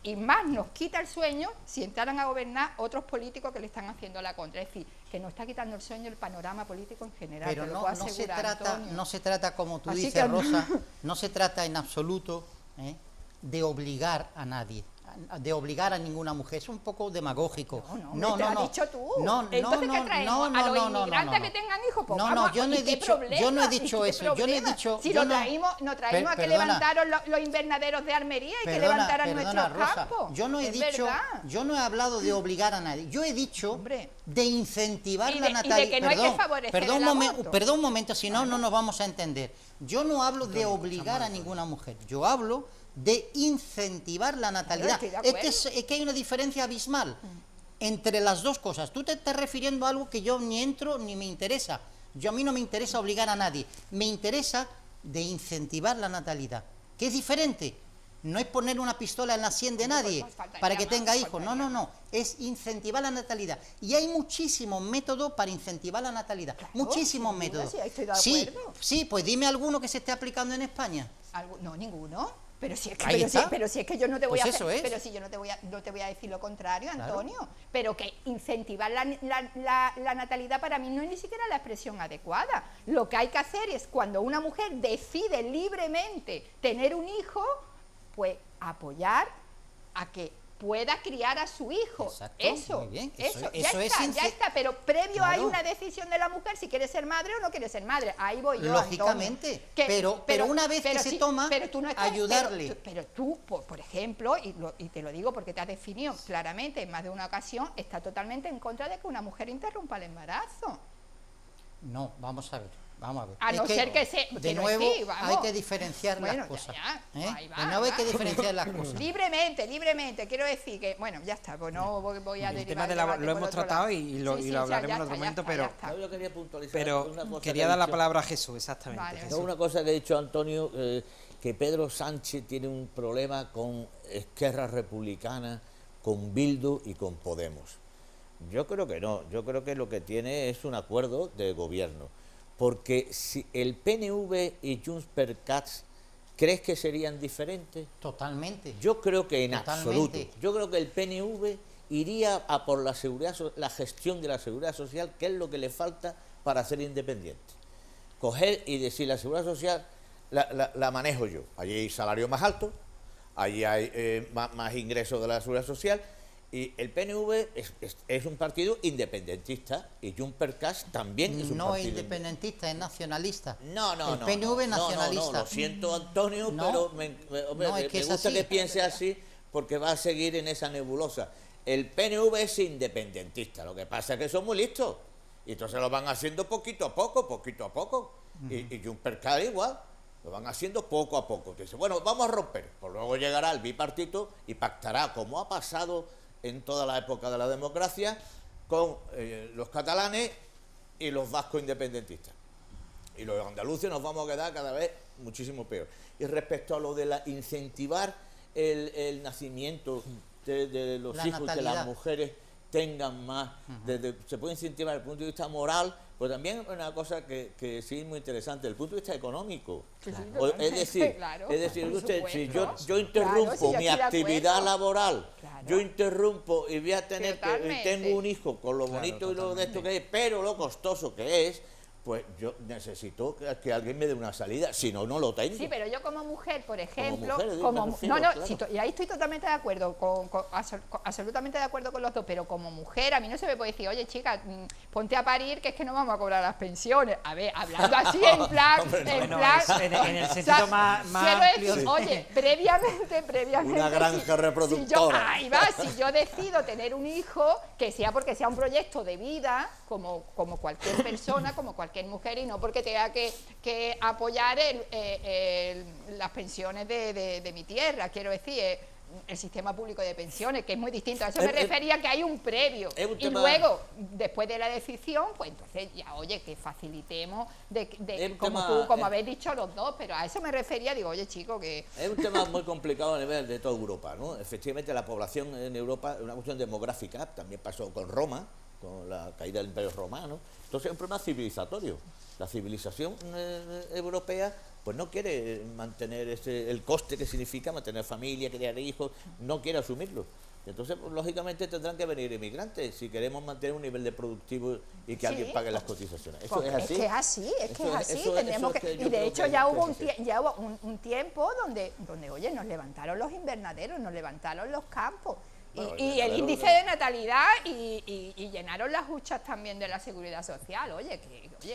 y más nos quita el sueño si entraran a gobernar otros políticos que le están haciendo la contra. Es decir, que nos está quitando el sueño el panorama político en general. Pero no se trata, como tú Así dices, que Rosa, no se trata en absoluto de obligar a nadie, de obligar a ninguna mujer. Es un poco demagógico. No, te lo has dicho tú. Entonces, ¿qué traemos? ¿A los inmigrantes que tengan hijos? Pues yo no he dicho eso. Yo no he dicho. Si nos traímos a que levantaron los invernaderos de Almería y que levantaran nuestros campos. Yo no he dicho, yo no he hablado de obligar a nadie. Yo he dicho de incentivar la natalidad. Y de que no hay que favorecer el aborto. Perdón un momento, si no, no nos vamos a entender. Yo no hablo de obligar a ninguna mujer. Yo hablo de incentivar la natalidad. Es que hay una diferencia abismal entre las dos cosas. Tú te estás refiriendo a algo que yo ni entro ni me interesa. A mí no me interesa obligar a nadie. Me interesa de incentivar la natalidad, que es diferente. No es poner una pistola en la sien de nadie para que tenga hijos. No. Es incentivar la natalidad. Y hay muchísimos métodos para incentivar la natalidad. Muchísimos métodos. Sí, estoy de acuerdo. Sí, pues dime alguno que se esté aplicando en España. No, ninguno. Pero si es que yo no te voy Pues a hacer, eso es. pero si yo no te voy a decir lo contrario, Antonio. Claro. Pero que incentivar la natalidad para mí no es ni siquiera la expresión adecuada. Lo que hay que hacer es, cuando una mujer decide libremente tener un hijo, pues apoyar a que pueda criar a su hijo. Exacto, eso, muy bien. ya está, pero previo hay una decisión de la mujer si quiere ser madre o no quiere ser madre. Ahí voy yo. Lógicamente, pero una vez que se toma, ayudarle. Pero tú, por ejemplo, y te lo digo porque te has definido claramente en más de una ocasión, está totalmente en contra de que una mujer interrumpa el embarazo. No, vamos a ver. A no ser que se... De nuevo, hay que diferenciar las cosas. De nuevo hay que diferenciar las cosas. Libremente. Quiero decir que, bueno, ya está, pues no voy a derivar. El tema lo hemos tratado y lo hablaremos en otro momento, pero quería dar la palabra a Jesús, exactamente. Vale. Jesús. Una cosa que ha dicho Antonio, que Pedro Sánchez tiene un problema con Esquerra Republicana, con Bildu y con Podemos. Yo creo que no, yo creo que lo que tiene es un acuerdo de gobierno. Porque si el PNV y Junts per Cat, ¿crees que serían diferentes? Totalmente. Yo creo que en absoluto. Yo creo que el PNV iría a por la gestión de la seguridad social, que es lo que le falta para ser independiente. Coger y decir, la seguridad social la manejo yo. Allí hay salario más alto, allí hay más ingresos de la seguridad social. Y el PNV es un partido independentista y Junts per Cat también es un partido. No es independentista, es nacionalista. No. El PNV es nacionalista. No, lo siento, Antonio, pero me gusta que piense así porque va a seguir en esa nebulosa. El PNV es independentista, lo que pasa es que son muy listos. Y entonces lo van haciendo poquito a poco. Y Junts per Cat igual. Lo van haciendo poco a poco. Dice, bueno, vamos a romper. Pues luego llegará el bipartito y pactará, como ha pasado en toda la época de la democracia, con los catalanes y los vascos independentistas. Y los andaluces nos vamos a quedar cada vez muchísimo peor. Y respecto a lo de incentivar el nacimiento de los hijos, natalidad. que las mujeres tengan más, se puede incentivar desde el punto de vista moral, pero también una cosa que sí es muy interesante, desde el punto de vista económico. Claro. Es decir, usted, si yo interrumpo mi actividad laboral, yo interrumpo y voy a tener tengo un hijo con lo bonito y lo de esto que es, pero lo costoso que es, pues yo necesito que alguien me dé una salida, si no, no lo tengo. Sí, pero yo como mujer, por ejemplo, mujer, como, me refiero, no, no, claro. sí, y ahí estoy totalmente de acuerdo, absolutamente de acuerdo con los dos, pero como mujer a mí no se me puede decir, oye chica, ponte a parir que es que no vamos a cobrar las pensiones. A ver, hablando así en plan, Bueno, en el sentido más quiero amplio. decir, oye, previamente. Una granja reproductora. Ahí va, si yo decido tener un hijo, que sea porque sea un proyecto de vida, como cualquier persona, como cualquier mujer, y no porque tenga que apoyar las pensiones de mi tierra, quiero decir, el sistema público de pensiones, que es muy distinto. A eso me refería, que hay un previo. Y tema... luego, después de la decisión, pues entonces ya, oye, que facilitemos, como habéis dicho los dos, pero a eso me refería, digo, oye, chico, que... Es un tema muy complicado a nivel de toda Europa, ¿no? Efectivamente, la población en Europa es una cuestión demográfica, también pasó con Roma, con la caída del Imperio Romano. Entonces es un problema civilizatorio. La civilización europea pues no quiere mantener el coste que significa mantener familia, criar hijos, no quiere asumirlo. Entonces, pues, lógicamente tendrán que venir inmigrantes si queremos mantener un nivel de productivo y que alguien pague las cotizaciones. ¿Eso es así? Es que es así, tenemos que... Y de hecho ya hubo un tiempo donde, oye, nos levantaron los invernaderos, nos levantaron los campos. Bueno, y el índice de natalidad y llenaron las huchas también de la seguridad social. Oye,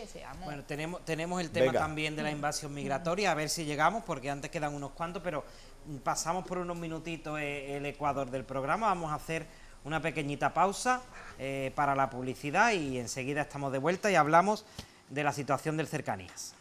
seamos... Bueno, tenemos el tema también de la invasión migratoria, a ver si llegamos, porque antes quedan unos cuantos, pero pasamos por unos minutitos el ecuador del programa. Vamos a hacer una pequeñita pausa para la publicidad y enseguida estamos de vuelta y hablamos de la situación del Cercanías.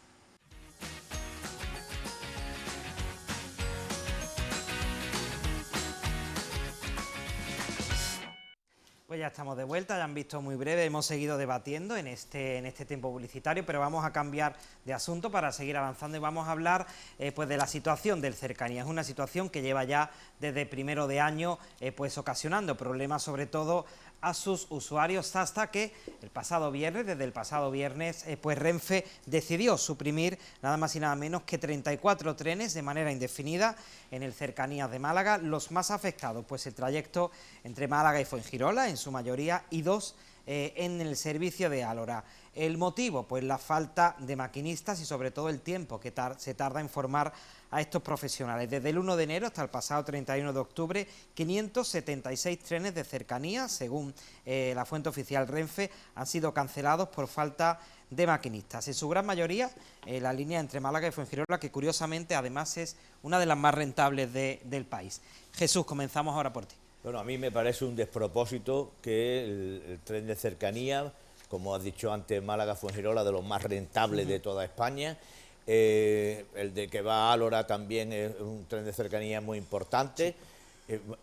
Pues ya estamos de vuelta, ya han visto muy breve, hemos seguido debatiendo en este tiempo publicitario, pero vamos a cambiar de asunto para seguir avanzando y vamos a hablar pues de la situación del Cercanías. Es una situación que lleva ya desde primero de año pues ocasionando problemas sobre todo a sus usuarios, hasta que desde el pasado viernes, pues Renfe decidió suprimir nada más y nada menos que 34 trenes de manera indefinida en el Cercanías de Málaga. Los más afectados, pues el trayecto entre Málaga y Fuengirola, en su mayoría, y 2 en el servicio de Álora. El motivo, pues la falta de maquinistas y sobre todo el tiempo que se tarda en formar a estos profesionales. Desde el 1 de enero hasta el pasado 31 de octubre, 576 trenes de cercanías, según la fuente oficial Renfe, han sido cancelados por falta de maquinistas. En su gran mayoría, la línea entre Málaga y Fuengirola, que curiosamente además es una de las más rentables del país. Jesús, comenzamos ahora por ti. Bueno, a mí me parece un despropósito que el tren de cercanía, como has dicho antes, Málaga-Fuengirola, de los más rentables de toda España. El de que va a Álora también es un tren de cercanía muy importante.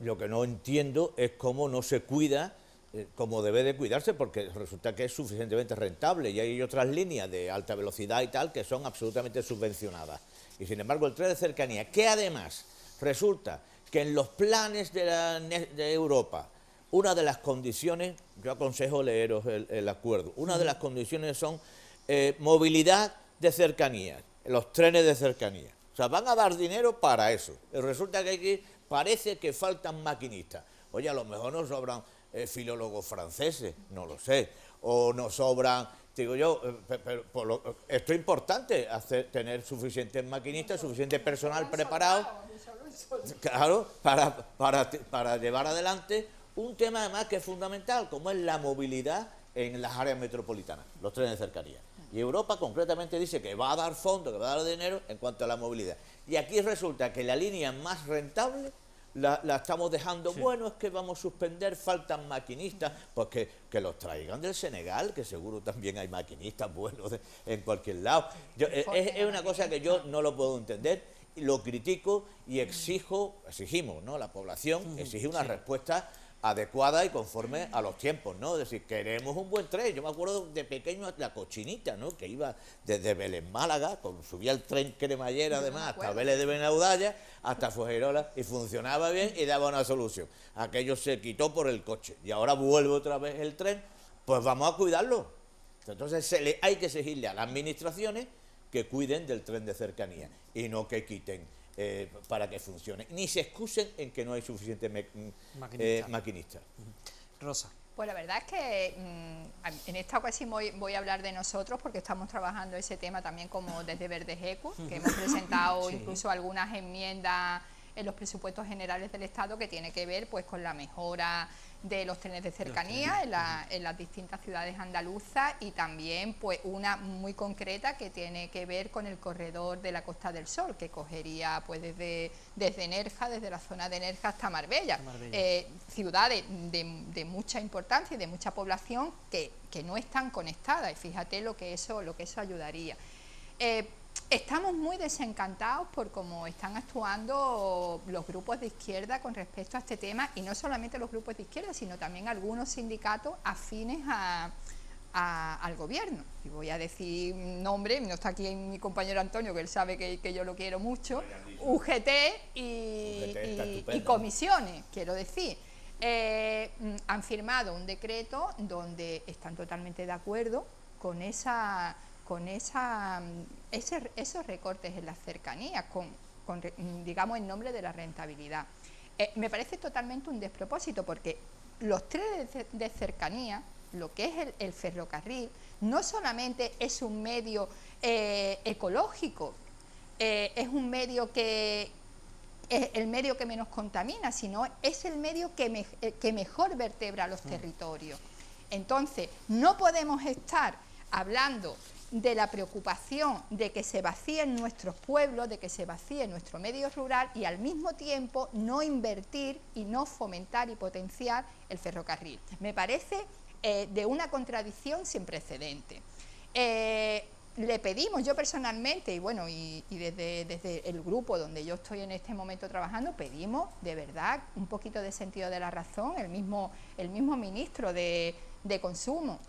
Lo que no entiendo es cómo no se cuida como debe de cuidarse, porque resulta que es suficientemente rentable y hay otras líneas de alta velocidad y tal que son absolutamente subvencionadas. Y sin embargo el tren de cercanía, que además resulta que en los planes de Europa, una de las condiciones, yo aconsejo leeros el acuerdo, una de las condiciones son movilidad de cercanías, los trenes de cercanía. O sea, van a dar dinero para eso. Y resulta que aquí parece que faltan maquinistas. Oye, a lo mejor nos sobran filólogos franceses, no lo sé. O nos sobran, digo yo, pero esto es importante, tener suficientes maquinistas, suficiente personal preparado, claro, para llevar adelante un tema además que es fundamental, como es la movilidad en las áreas metropolitanas, los trenes de cercanía. Y Europa concretamente dice que va a dar fondos, que va a dar dinero en cuanto a la movilidad. Y aquí resulta que la línea más rentable la estamos dejando, sí. Bueno, es que vamos a suspender, faltan maquinistas, pues que los traigan del Senegal, que seguro también hay maquinistas buenos en cualquier lado. Es una cosa que yo no lo puedo entender, lo critico y exigimos, ¿no? La población exige una respuesta adecuada y conforme a los tiempos, ¿no? Es decir, queremos un buen tren. Yo me acuerdo de pequeño la cochinita, ¿no? Que iba desde Vélez Málaga, subía el tren cremallera además hasta Vélez de Benaudalla, hasta Fuengirola, y funcionaba bien y daba una solución. Aquello se quitó por el coche y ahora vuelve otra vez el tren, pues vamos a cuidarlo. Entonces hay que exigirle a las administraciones que cuiden del tren de cercanía y no que quiten para que funcione. Ni se excusen en que no hay suficiente maquinistas. Rosa. Pues la verdad es que en esta ocasión voy a hablar de nosotros porque estamos trabajando ese tema también como desde Verdes Ecus, que hemos presentado Sí. incluso algunas enmiendas en los presupuestos generales del Estado que tiene que ver pues con la mejora de los trenes de cercanía en las distintas ciudades andaluzas y también pues una muy concreta que tiene que ver con el corredor de la Costa del Sol, que cogería pues desde Nerja, desde la zona de Nerja hasta Marbella, ciudades de mucha importancia y de mucha población que no están conectadas, y fíjate lo que eso ayudaría. Estamos muy desencantados por cómo están actuando los grupos de izquierda con respecto a este tema, y no solamente los grupos de izquierda, sino también algunos sindicatos afines al gobierno. Y voy a decir nombre, no está aquí mi compañero Antonio, que él sabe que yo lo quiero mucho, UGT y comisiones, quiero decir. Han firmado un decreto donde están totalmente de acuerdo con esos recortes en las cercanías, digamos en nombre de la rentabilidad. Me parece totalmente un despropósito, porque los trenes de cercanía, lo que es el ferrocarril, no solamente es un medio ecológico, es un medio que es el medio que menos contamina, sino es el medio que mejor vertebra los territorios. Entonces, no podemos estar hablando de la preocupación de que se vacíen nuestros pueblos, de que se vacíe nuestro medio rural, y al mismo tiempo no invertir y no fomentar y potenciar el ferrocarril. Me parece de una contradicción sin precedentes. Le pedimos, yo personalmente, y bueno, y desde el grupo donde yo estoy en este momento trabajando, pedimos de verdad un poquito de sentido de la razón. El mismo ministro de Consumo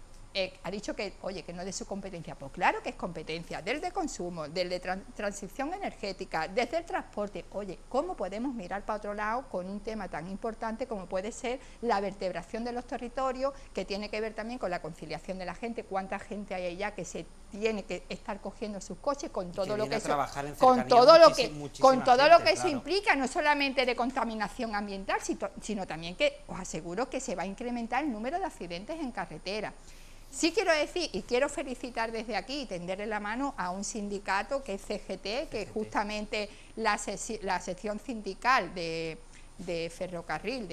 ha dicho que, oye, que no es de su competencia. Pues claro que es competencia del de consumo, del de transición energética, desde el transporte. Oye, ¿cómo podemos mirar para otro lado con un tema tan importante como puede ser la vertebración de los territorios, que tiene que ver también con la conciliación de la gente? ¿Cuánta gente hay allá que se tiene que estar cogiendo sus coches con todo lo que eso, con todo lo que eso implica, no solamente de contaminación ambiental, sino también que os aseguro que se va a incrementar el número de accidentes en carretera? Sí quiero decir, y quiero felicitar desde aquí y tenderle la mano a un sindicato que es CGT, que justamente la sección sindical de ferrocarril,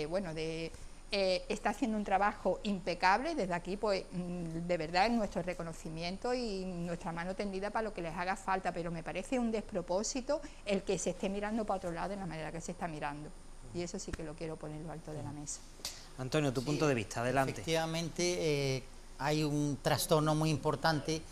está haciendo un trabajo impecable. Desde aquí, pues, de verdad, nuestro reconocimiento y nuestra mano tendida para lo que les haga falta, pero me parece un despropósito el que se esté mirando para otro lado de la manera que se está mirando. Y eso sí que lo quiero poner en lo alto de la mesa. Antonio, tu punto de vista, adelante. Efectivamente, hay un trastorno muy importante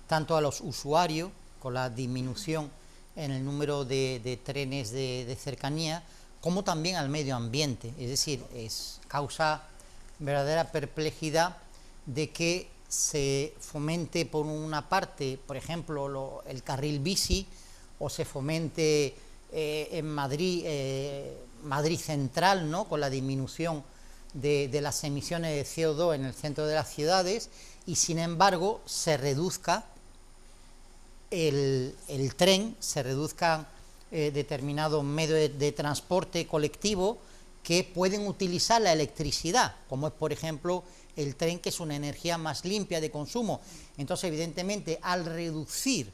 tanto a los usuarios, con la disminución en el número de trenes de cercanía, como también al medio ambiente. Es decir, causa verdadera perplejidad de que se fomente por una parte, por ejemplo, el carril bici, o se fomente en Madrid, Madrid Central, ¿no?, con la disminución de las emisiones de CO2 en el centro de las ciudades, y sin embargo se reduzca el tren, se reduzcan determinados medios de transporte colectivo que pueden utilizar la electricidad, como es por ejemplo el tren, que es una energía más limpia de consumo. Entonces, evidentemente, al reducir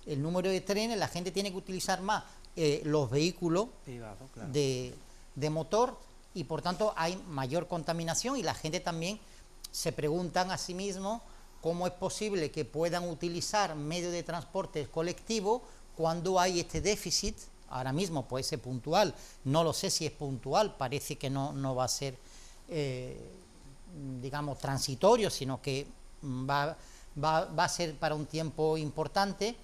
el número de trenes, la gente tiene que utilizar más los vehículos privado, claro, de motor, y por tanto hay mayor contaminación, y la gente también se preguntan a sí mismos cómo es posible que puedan utilizar medios de transporte colectivo cuando hay este déficit. Ahora mismo puede ser puntual, no lo sé si es puntual, parece que no va a ser digamos transitorio, sino que va a ser para un tiempo importante,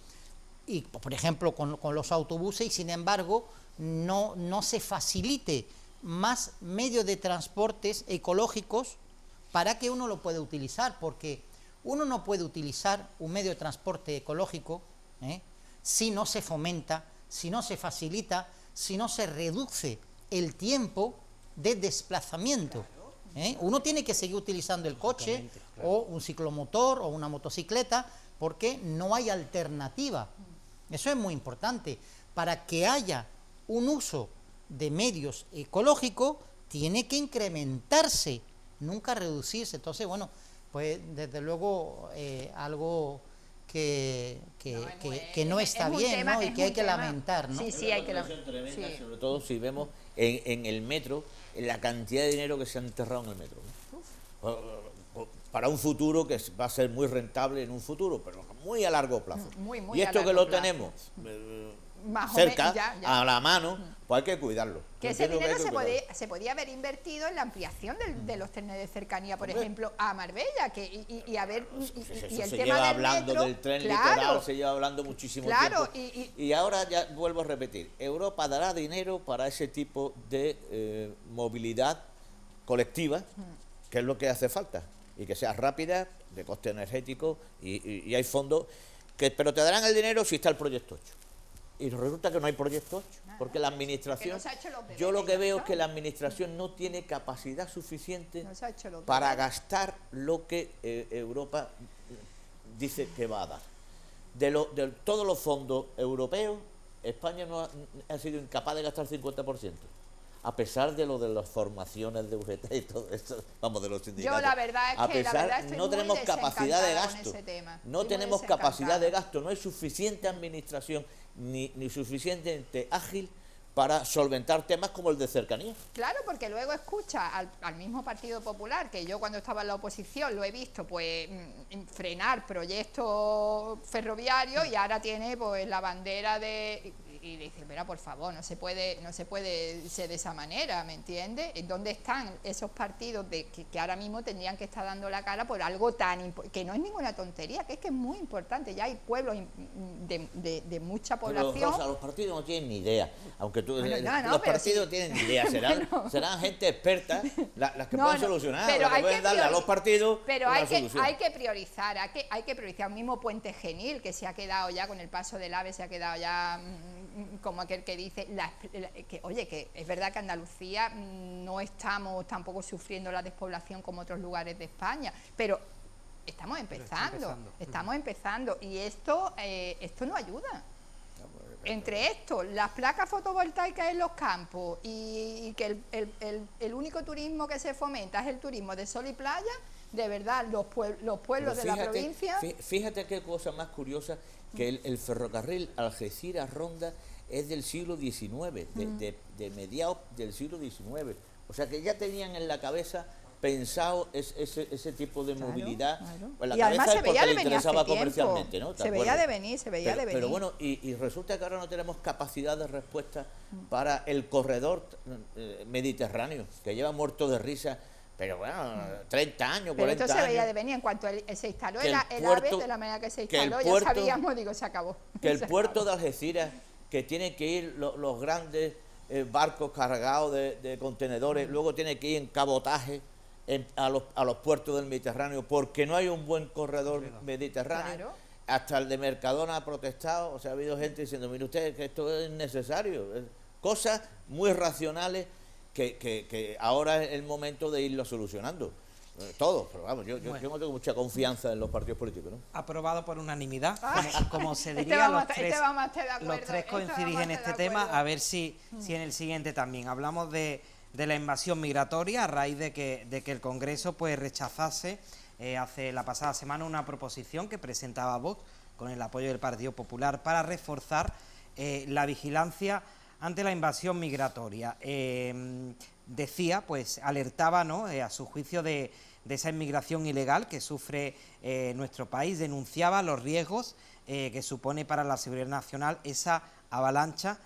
y por ejemplo con los autobuses, y sin embargo no se facilite más medios de transportes ecológicos para que uno lo pueda utilizar, porque uno no puede utilizar un medio de transporte ecológico si no se fomenta, si no se facilita, si no se reduce el tiempo de desplazamiento. Uno tiene que seguir utilizando el coche, claro, o un ciclomotor o una motocicleta, porque no hay alternativa. Eso es muy importante. Para que haya un uso de medios ecológicos, tiene que incrementarse nunca reducirse. Entonces, bueno, pues desde luego algo que no está bien, ¿no? Y que hay que lamentar, ¿no? Sí, hay que lamentar. Sobre todo si vemos en el metro la cantidad de dinero que se ha enterrado en el metro, ¿no? Para un futuro que va a ser muy rentable en un futuro, pero muy a largo plazo. Muy y esto que lo tenemos cerca, a la mano, pues hay que cuidarlo. Que ese dinero se podía haber invertido en la ampliación de los trenes de cercanía, por ejemplo, a Marbella, y a ver, y el se tema lleva del hablando metro, del tren claro, litoral, se lleva hablando muchísimo tiempo. Y ahora ya vuelvo a repetir, Europa dará dinero para ese tipo de movilidad colectiva, que es lo que hace falta, y que sea rápida, de coste energético, y hay fondos, pero te darán el dinero si está el proyecto 8. Y resulta que no hay proyecto 8, porque la administración, yo lo que veo es que la administración no tiene capacidad suficiente para gastar lo que Europa dice que va a dar. De todos los fondos europeos, España no ha sido incapaz de gastar el 50%. A pesar de lo de las formaciones de UGT y todo esto, vamos, de los sindicatos. Yo la verdad es que no tenemos capacidad de gasto. No tenemos capacidad de gasto, no hay suficiente administración ni suficientemente ágil para solventar temas como el de cercanía. Claro, porque luego escucha al mismo Partido Popular, que yo cuando estaba en la oposición lo he visto pues frenar proyectos ferroviarios, y ahora tiene pues la bandera de... Y dice, mira, por favor, no se puede ser de esa manera, ¿me entiendes? ¿Dónde están esos partidos que ahora mismo tendrían que estar dando la cara por algo que no es ninguna tontería, que es muy importante? Ya hay pueblos de mucha población. Pero, Rosa, los partidos no tienen ni idea, aunque tú, bueno, los partidos tienen ni idea, serán gente experta las que pueden solucionar, pero las que pueden darle a los partidos. Pero hay que priorizar, hay que priorizar. El mismo Puente Genil, que se ha quedado ya con el paso del AVE, se ha quedado ya como aquel que dice, que es verdad que Andalucía no estamos tampoco sufriendo la despoblación como otros lugares de España, pero estamos empezando y esto no ayuda. Entre esto, las placas fotovoltaicas en los campos y que el único turismo que se fomenta es el turismo de sol y playa, de verdad, los pueblos de la provincia... Fíjate qué cosa más curiosa, que el ferrocarril Algeciras-Ronda es del siglo XIX, de mediados del siglo XIX. O sea que ya tenían en la cabeza pensado ese tipo de movilidad. Pues la y además se veía de venir interesaba comercialmente, ¿no? Se veía de venir. Pero bueno, y resulta que ahora no tenemos capacidad de respuesta para el corredor mediterráneo, que lleva muerto de risa. Pero bueno, 30 años, 40 pero esto se años. veía de venir. En cuanto se instaló el AVE, de la manera que se instaló, ya sabíamos, se acabó. Que el puerto de Algeciras, que tienen que ir los grandes barcos cargados de contenedores, luego tienen que ir en cabotaje a los puertos del Mediterráneo, porque no hay un buen corredor mediterráneo. Claro. Hasta el de Mercadona ha protestado, o sea, ha habido gente diciendo, mire usted, que esto es necesario. Cosas muy racionales que ahora es el momento de irlo solucionando. Todo, pero vamos, yo no tengo mucha confianza en los partidos políticos, ¿no? Aprobado por unanimidad, como se diría, los tres coincidís en este tema, a ver si en el siguiente también. Hablamos de la invasión migratoria a raíz de que el Congreso pues rechazase hace la pasada semana una proposición que presentaba Vox con el apoyo del Partido Popular para reforzar la vigilancia ante la invasión migratoria. Decía, pues alertaba, ¿no?, a su juicio de esa inmigración ilegal que sufre nuestro país, denunciaba los riesgos que supone para la seguridad nacional esa avalancha,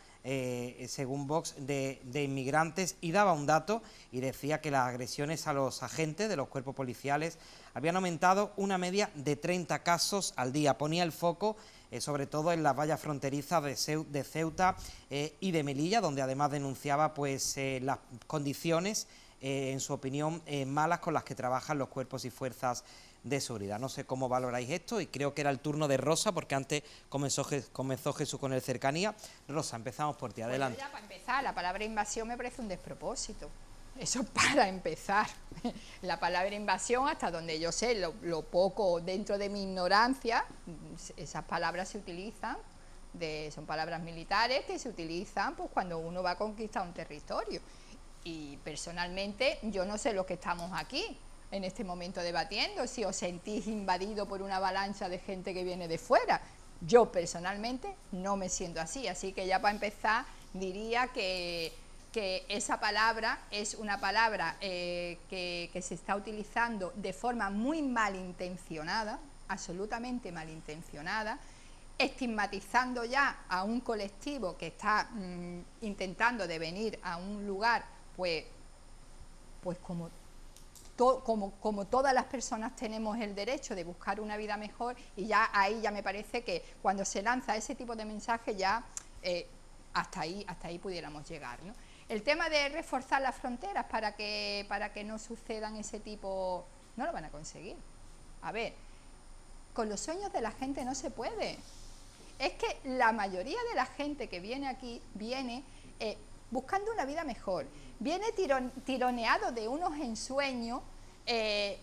según Vox, de inmigrantes, y daba un dato y decía que las agresiones a los agentes de los cuerpos policiales habían aumentado una media de 30 casos al día. Ponía el foco sobre todo en las vallas fronterizas de Ceuta y de Melilla, donde además denunciaba pues las condiciones, en su opinión, malas con las que trabajan los cuerpos y fuerzas de seguridad. No sé cómo valoráis esto, y creo que era el turno de Rosa, porque antes comenzó Jesús con el cercanía. Rosa, empezamos por ti, adelante. Bueno, ya para empezar, la palabra invasión me parece un despropósito. Eso para empezar. La palabra invasión, hasta donde yo sé, lo poco dentro de mi ignorancia, esas palabras se utilizan, son palabras militares que se utilizan pues cuando uno va a conquistar un territorio. Y personalmente yo no sé los que estamos aquí, en este momento debatiendo, si os sentís invadido por una avalancha de gente que viene de fuera. Yo personalmente no me siento así, así que ya para empezar diría que esa palabra es una palabra que se está utilizando de forma muy malintencionada, absolutamente malintencionada, estigmatizando ya a un colectivo que está intentando de venir a un lugar, pues como todas las personas tenemos el derecho de buscar una vida mejor, y ya ahí ya me parece que cuando se lanza ese tipo de mensaje ya hasta ahí pudiéramos llegar, ¿no? El tema de reforzar las fronteras para que no sucedan ese tipo, no lo van a conseguir. A ver, con los sueños de la gente no se puede. Es que la mayoría de la gente que viene aquí viene buscando una vida mejor, viene tironeado de unos ensueños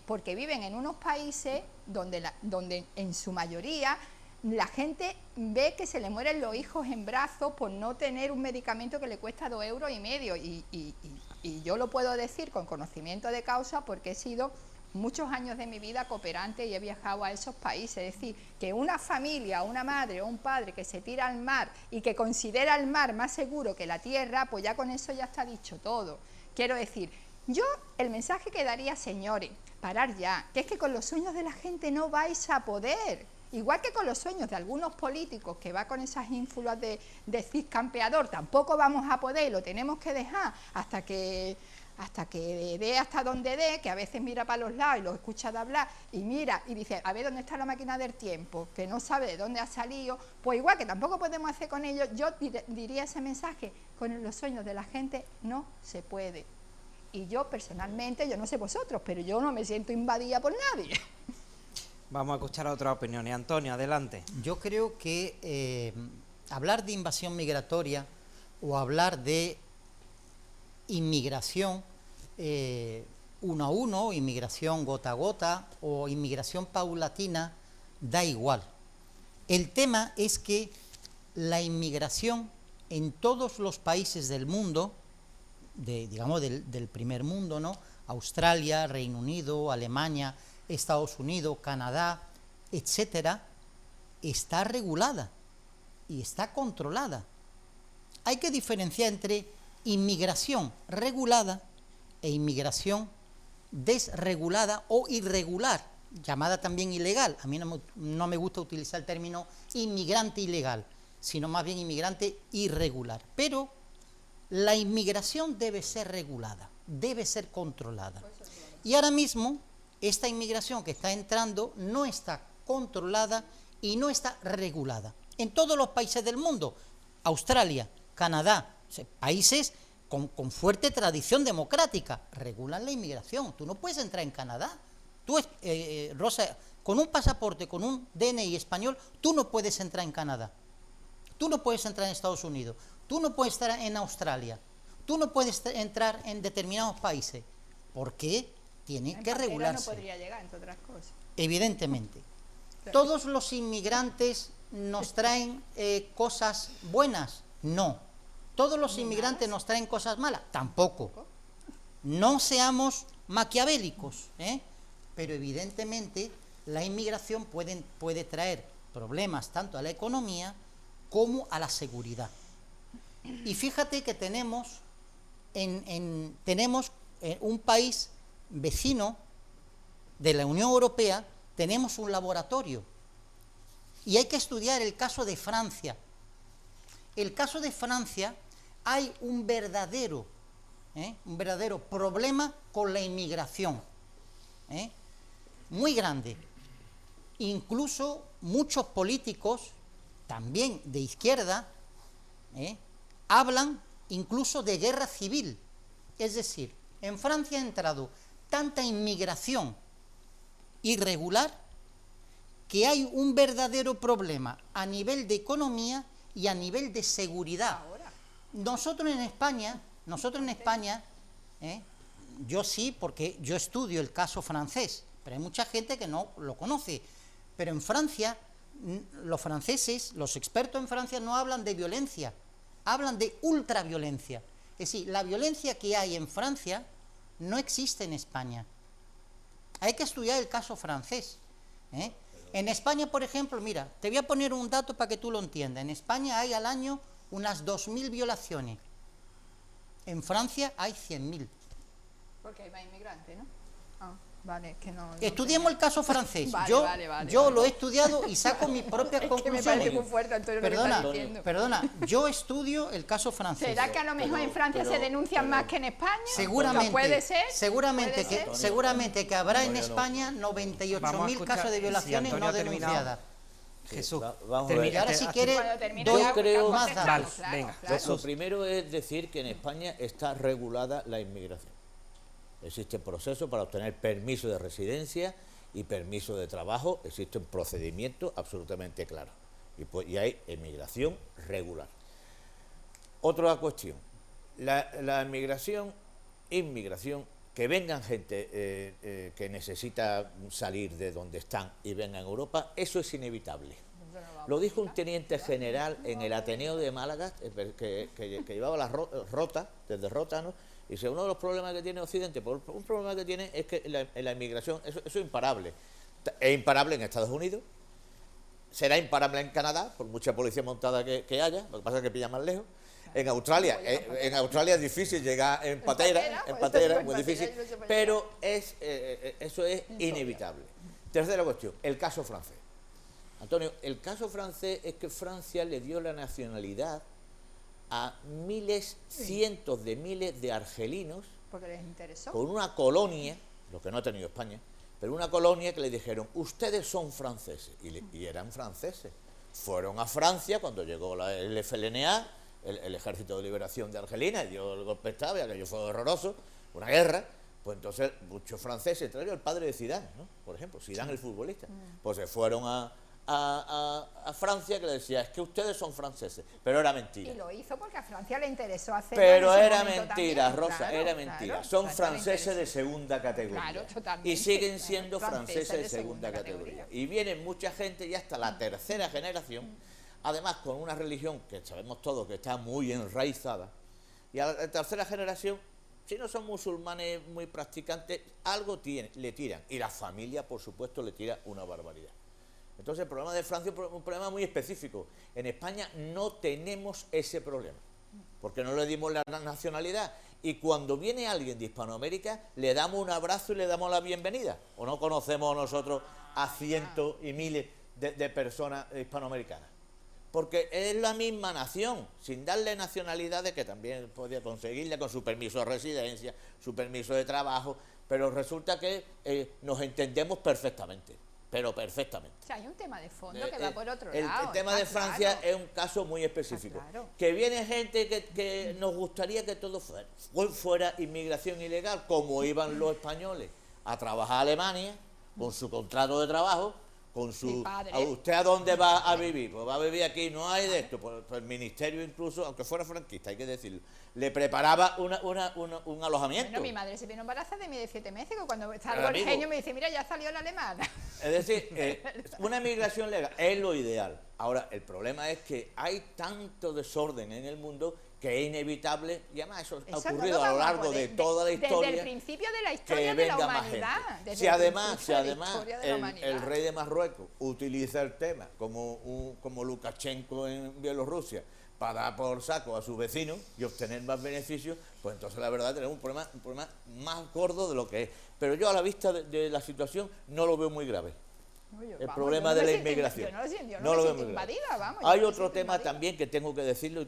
porque viven en unos países donde en su mayoría la gente ve que se le mueren los hijos en brazos por no tener un medicamento que le cuesta 2,5 €, y yo lo puedo decir con conocimiento de causa porque he sido muchos años de mi vida cooperante y he viajado a esos países. Es decir, que una familia, una madre o un padre que se tira al mar y que considera el mar más seguro que la tierra, pues ya con eso ya está dicho todo. Quiero decir, yo el mensaje que daría, señores, parar ya, que es que con los sueños de la gente no vais a poder. Igual que con los sueños de algunos políticos que va con esas ínfulas de Cid campeador, tampoco vamos a poder, lo tenemos que dejar hasta que dé hasta donde dé, que a veces mira para los lados y lo escucha de hablar y mira y dice, a ver dónde está la máquina del tiempo, que no sabe de dónde ha salido, pues igual que tampoco podemos hacer con ellos, yo diría ese mensaje, con los sueños de la gente no se puede. Y yo personalmente, yo no sé vosotros, pero yo no me siento invadida por nadie. Vamos a escuchar otra opinión. Y Antonio, adelante. Yo creo que hablar de invasión migratoria o hablar de inmigración uno a uno, inmigración gota a gota o inmigración paulatina, da igual. El tema es que la inmigración en todos los países del mundo, digamos del primer mundo, ¿no? Australia, Reino Unido, Alemania, Estados Unidos, Canadá, etcétera, está regulada y está controlada. Hay que diferenciar entre inmigración regulada e inmigración desregulada o irregular, llamada también ilegal. A mí no me gusta utilizar el término inmigrante ilegal, sino más bien inmigrante irregular. Pero la inmigración debe ser regulada, debe ser controlada. Y ahora mismo esta inmigración que está entrando no está controlada y no está regulada. En todos los países del mundo, Australia, Canadá, países con fuerte tradición democrática, regulan la inmigración. Tú no puedes entrar en Canadá. Tú, Rosa, con un pasaporte, con un DNI español, tú no puedes entrar en Canadá. Tú no puedes entrar en Estados Unidos. Tú no puedes estar en Australia. Tú no puedes entrar en determinados países. ¿Por qué? Tiene que regularse. No podría llegar, entre otras cosas. Evidentemente. ¿Todos los inmigrantes nos traen cosas buenas? No. ¿Todos los inmigrantes nos traen cosas malas? Tampoco. No seamos maquiavélicos, pero evidentemente la inmigración puede traer problemas tanto a la economía como a la seguridad. Y fíjate que tenemos un país vecino de la Unión Europea, tenemos un laboratorio y hay que estudiar el caso de Francia. El caso de Francia, hay un verdadero problema con la inmigración, muy grande. Incluso muchos políticos, también de izquierda, hablan incluso de guerra civil. Es decir, en Francia ha entrado tanta inmigración irregular que hay un verdadero problema a nivel de economía y a nivel de seguridad. Nosotros en España, yo sí, porque yo estudio el caso francés, pero hay mucha gente que no lo conoce. Pero en Francia, los franceses, los expertos en Francia no hablan de violencia, hablan de ultraviolencia. Es decir, la violencia que hay en Francia no existe en España. Hay que estudiar el caso francés, ¿eh? En España, por ejemplo, mira, te voy a poner un dato para que tú lo entiendas. En España hay al año unas 2000 violaciones. En Francia hay 100.000. Porque hay más inmigrantes, ¿no? Ah, vale, que no... Estudiemos el caso francés. Vale, yo vale, lo he estudiado y saco mis propias Es que me conclusiones. parece muy fuerte, Antonio, lo que Perdona, estás diciendo. perdona, yo estudio el caso francés. ¿Será que a lo mejor en Francia se denuncian más que en España? Seguramente, ¿Puede ser? seguramente que habrá en Antonio, no. España Vamos a 98.000 escuchar casos de si violaciones Antonio no ha terminado. denunciadas. Jesús, vamos a ver. Y ahora si Hace- quieres, Cuando termine doy ya, creo- pues, más datos. Vale, claro, venga. claro. Lo primero es decir que en España está regulada la inmigración. Existe proceso para obtener permiso de residencia y permiso de trabajo, existe un procedimiento absolutamente claro. Y hay inmigración regular. Otra cuestión, la inmigración, que vengan gente que necesita salir de donde están y vengan a Europa, eso es inevitable. Lo dijo un teniente general en el Ateneo de Málaga, que llevaba la rota, desde Rótano, y dice, uno de los problemas que tiene Occidente, un problema que tiene es que la inmigración, eso es imparable. Es imparable en Estados Unidos, será imparable en Canadá, por mucha policía montada que haya, lo que pasa es que pilla más lejos. En Australia es difícil llegar en patera, muy difícil, pero eso es inevitable. Tercera cuestión, el caso francés. Antonio, el caso francés es que Francia le dio la nacionalidad a miles, cientos de miles de argelinos Porque les interesó. con una colonia, lo que no ha tenido España, pero una colonia que le dijeron, ustedes son franceses, y eran franceses. Fueron a Francia cuando llegó el FLNA, el Ejército de Liberación de Argelina, y dio el golpe de Estado, y aquello fue horroroso, una guerra. Pues entonces muchos franceses, entre ellos el padre de Zidane, ¿no? Por ejemplo, Zidane el futbolista, pues se fueron a Francia, que le decía, es que ustedes son franceses, pero era mentira. Y lo hizo porque a Francia le interesó hacerlo. Pero en ese era momento mentira, también. Rosa, Claro, era mentira. claro, Son Francia le franceses de interesó. segunda categoría. Claro, totalmente, Y siguen claro, siendo franceses franceses de segunda categoría. Y viene mucha gente ya hasta la tercera generación, además con una religión que sabemos todos que está muy enraizada. Y a la tercera generación, si no son musulmanes muy practicantes, algo le tiran. Y la familia, por supuesto, le tira una barbaridad. Entonces el problema de Francia es un problema muy específico. En España no tenemos ese problema, porque no le dimos la nacionalidad. Y cuando viene alguien de Hispanoamérica, le damos un abrazo y le damos la bienvenida. ¿O no conocemos nosotros a cientos y miles de personas hispanoamericanas? Porque es la misma nación, sin darle nacionalidades, que también podía conseguirle con su permiso de residencia, su permiso de trabajo, pero resulta que nos entendemos perfectamente. Pero perfectamente. O sea, hay un tema de fondo que va por otro El lado. tema está de Francia claro. es un caso muy específico. Está claro. Que viene gente que nos gustaría que todo fuera inmigración ilegal, como iban los españoles a trabajar a Alemania, con su contrato de trabajo, con Mi su... padre. ¿A usted a dónde va a vivir? Pues va a vivir aquí, no hay de esto. Pues el ministerio incluso, aunque fuera franquista, hay que decirlo, le preparaba un alojamiento. Bueno, mi madre se vino embarazada de mí de 7 meses, que cuando salgo Pero, el amigo, genio me dice, mira, ya salió la alemana. Es decir, una migración legal es lo ideal. Ahora, el problema es que hay tanto desorden en el mundo que es inevitable, y además eso ha Eso no ocurrido lo a lo vamos a largo de poder- toda la historia. Desde el principio de la que historia de la venga más humanidad. gente. Desde Si el además, principio de la historia de la el humanidad. rey de Marruecos utiliza el tema como Lukashenko en Bielorrusia para dar por saco a sus vecinos y obtener más beneficios, pues entonces la verdad tenemos un problema más gordo de lo que es. Pero yo a la vista de la situación no lo veo muy grave. Oye, El vamos, problema yo no de me la siento- inmigración. Yo no, lo siento, yo No no me lo veo siento muy grave. invadida, vamos. yo Hay no me otro siento tema invadida. también que tengo que decirlo,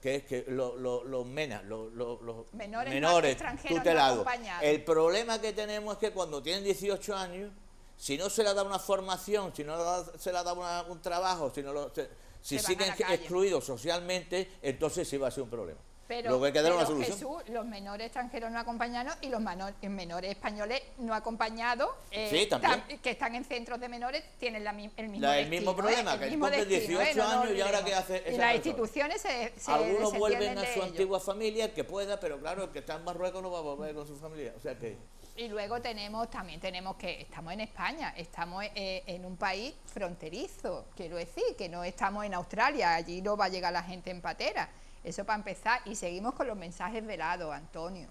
que es que los MENA, los Menores extranjeros no tutelados. acompañados. El problema que tenemos es que cuando tienen 18 años, si no se les da una formación, si no se les da un trabajo, si Se van a siguen la calle. excluidos socialmente, entonces sí va a ser un problema. Pero, Luego hay que dar una pero, solución. Jesús, los menores extranjeros no acompañados y los menores españoles no acompañados, Sí, también. que están en centros de menores, tienen el mismo El destino, mismo problema, que mismo cumplen destino, 18 no nos años y ahora olvidemos. ¿qué hace Y esa las persona? instituciones se Algunos vuelven desentienden a de su ello. antigua familia, el que pueda, pero claro, el que está en Marruecos no va a volver con su familia. O sea que... Y luego también tenemos que estamos en España, estamos en un país fronterizo, quiero decir, que no estamos en Australia, allí no va a llegar la gente en patera. Eso para empezar, y seguimos con los mensajes velados, Antonio.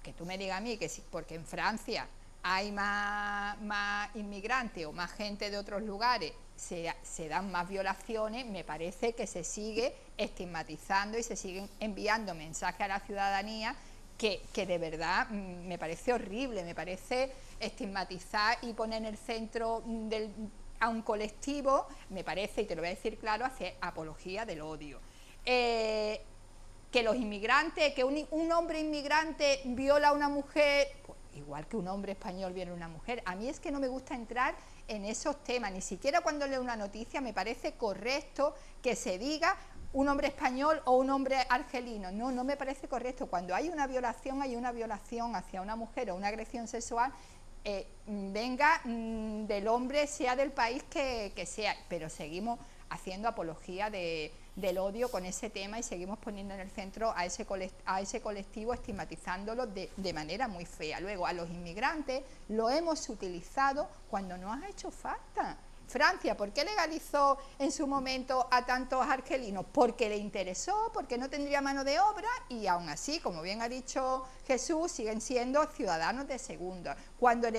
Que tú me digas a mí que sí, porque en Francia hay más inmigrantes o más gente de otros lugares, se dan más violaciones, me parece que se sigue estigmatizando y se siguen enviando mensajes a la ciudadanía que de verdad me parece horrible, me parece estigmatizar y poner en el centro a un colectivo, me parece, y te lo voy a decir claro, hacer apología del odio. Que los inmigrantes, que un hombre inmigrante viola a una mujer, pues, igual que un hombre español viola a una mujer. A mí es que no me gusta entrar en esos temas, ni siquiera cuando leo una noticia me parece correcto que se diga un hombre español o un hombre argelino. No, no me parece correcto. Cuando hay una violación hacia una mujer o una agresión sexual, venga del hombre, sea del país que sea, pero seguimos haciendo apología del odio con ese tema y seguimos poniendo en el centro a ese colectivo, estigmatizándolo de manera muy fea. Luego, a los inmigrantes lo hemos utilizado cuando no ha hecho falta. Francia, ¿por qué legalizó en su momento a tantos argelinos? Porque le interesó, porque no tendría mano de obra y aún así, como bien ha dicho Jesús, siguen siendo ciudadanos de segunda. Cuando en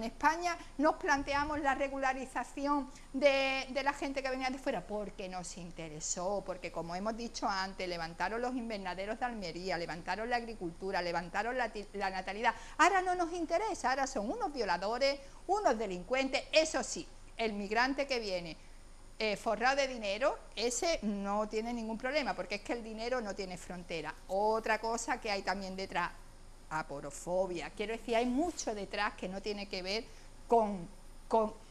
España nos planteamos la regularización de la gente que venía de fuera, porque nos interesó, porque como hemos dicho antes, levantaron los invernaderos de Almería, levantaron la agricultura, levantaron la natalidad. Ahora no nos interesa, ahora son unos violadores, unos delincuentes, eso sí. El migrante que viene forrado de dinero, ese no tiene ningún problema, porque es que el dinero no tiene frontera. Otra cosa que hay también detrás, aporofobia. Quiero decir, hay mucho detrás que no tiene que ver con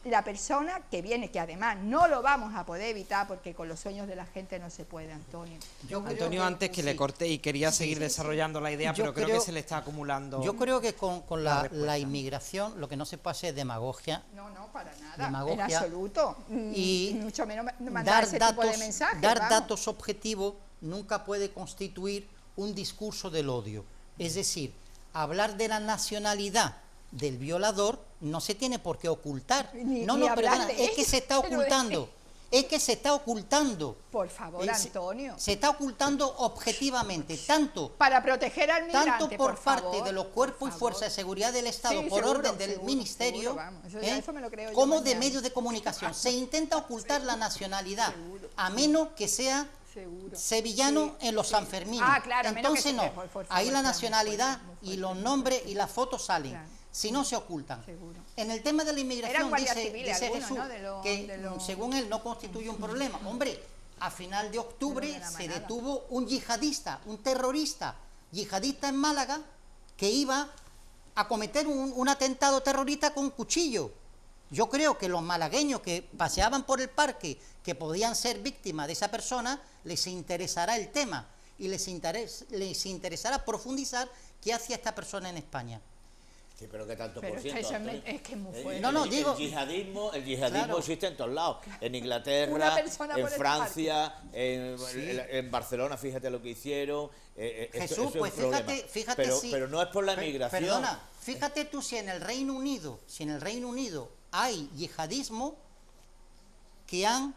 la persona que viene, que además no lo vamos a poder evitar, porque con los sueños de la gente no se puede, Antonio. Antonio, antes que le corté y quería seguir desarrollando la idea, pero creo que se le está acumulando. Yo creo que con la inmigración lo que no se puede hacer es demagogia. No, para nada, demagogia, en absoluto. Y mucho menos mandar ese tipo de mensajes. Dar datos objetivos nunca puede constituir un discurso del odio. Es decir, hablar de la nacionalidad del violador no se tiene por qué ocultar. Perdona, es que se está ocultando. Es que se está ocultando. Por favor, Antonio. Se está ocultando objetivamente, tanto para proteger al migrante, tanto por parte de los cuerpos y fuerzas de seguridad del Estado, por orden del Ministerio, eso me lo creo yo como mañana. de medios de comunicación. Se intenta ocultar la nacionalidad, a menos que sea sevillano en los Sanfermines. Claro, entonces no, favor, ahí la nacionalidad y los nombres y las fotos salen. Claro. Si no, se ocultan. Seguro. En el tema de la inmigración dice Jesús, ¿no? que según él no constituye un problema. Hombre, a final de octubre se detuvo un yihadista, un terrorista yihadista en Málaga, que iba a cometer un atentado terrorista con cuchillo. Yo creo que los malagueños que paseaban por el parque, que podían ser víctimas de esa persona, les interesará el tema y les interesará profundizar qué hacía esta persona en España. Sí, pero ¿qué tanto pero por ciento? Es que es muy fuerte. El yihadismo claro, existe en todos lados. En Inglaterra, en Francia, en Barcelona, fíjate lo que hicieron. Jesús, eso pues fíjate pero no es por la migración. Perdona, fíjate tú si en el Reino Unido, hay yihadismo que han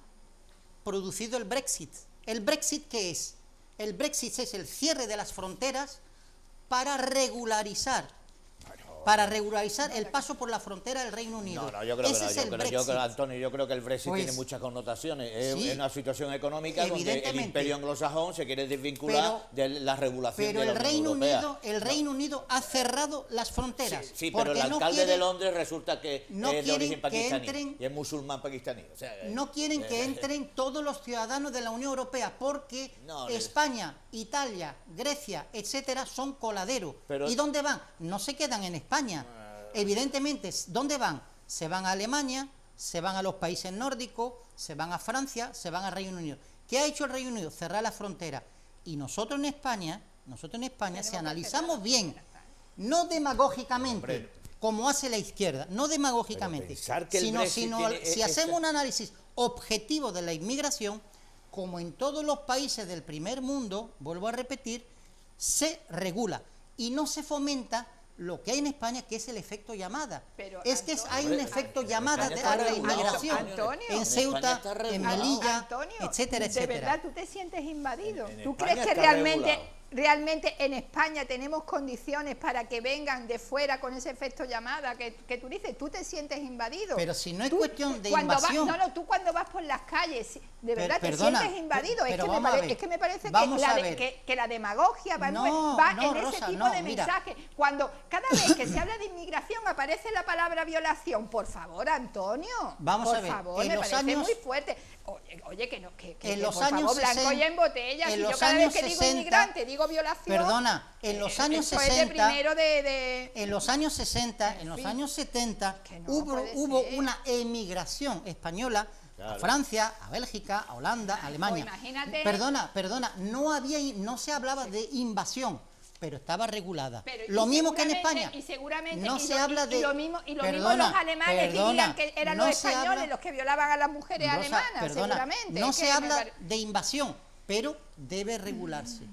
producido el Brexit. ¿El Brexit qué es? El Brexit es el cierre de las fronteras para regularizar el paso por la frontera del Reino Unido. No, yo creo Antonio, yo creo que el Brexit tiene muchas connotaciones. Es una situación económica donde el imperio anglosajón se quiere desvincular de la regulación de la Unión Europea. El Reino Unido ha cerrado las fronteras. Sí, pero el alcalde de Londres resulta que es de origen pakistaní y es musulmán pakistaní. O sea, no quieren que entren todos los ciudadanos de la Unión Europea porque España, Italia, Grecia, etcétera, son coladeros. ¿Y dónde van? No se quedan en España. Evidentemente, ¿dónde van? Se van a Alemania, se van a los países nórdicos, se van a Francia, se van al Reino Unido. ¿Qué ha hecho el Reino Unido? Cerrar la frontera. Y nosotros en España, si analizamos bien, no demagógicamente, como hace la izquierda, no demagógicamente, sino si hacemos un análisis objetivo de la inmigración, como en todos los países del primer mundo, vuelvo a repetir, se regula y no se fomenta lo que hay en España, que es el efecto llamada. Pero, hay un efecto llamada a la inmigración. En Ceuta, en Melilla, etcétera, etcétera. De verdad, ¿tú te sientes invadido? ¿Tú crees que realmente realmente en España tenemos condiciones para que vengan de fuera con ese efecto llamada que tú dices, tú te sientes invadido. Pero si no es Tú, cuestión de cuando invasión. no, tú cuando vas por las calles, de verdad Perdona, te sientes invadido. pero Es que me parece vamos a ver. que la demagogia va, No, va no, en ese Rosa, tipo no, de mira. mensaje. Cuando cada vez que se habla de inmigración aparece la palabra violación. Por favor, Antonio. Vamos por a ver, favor, en me los parece años- muy fuerte. Oye, que no, en los por años favor, blanco 60, y en botella. en Si yo los cada vez años que digo 60, inmigrante digo violación. Perdona, en los años eso 60, es de primero de... en los años 60, en los fin, años 70, que no hubo puede ser. una emigración española a Claro. Francia, a Bélgica, a Holanda, a Alemania. imagínate. Perdona, no se hablaba de invasión, pero estaba regulada. Pero, Lo y mismo que en seguramente- España. Y seguramente no se habla de. y lo mismo Perdona, los alemanes perdona, dirían que eran no los se españoles habla- los que violaban a las mujeres Rosa, alemanas, perdona, seguramente. no Es se que me habla pare- de invasión, pero debe regularse.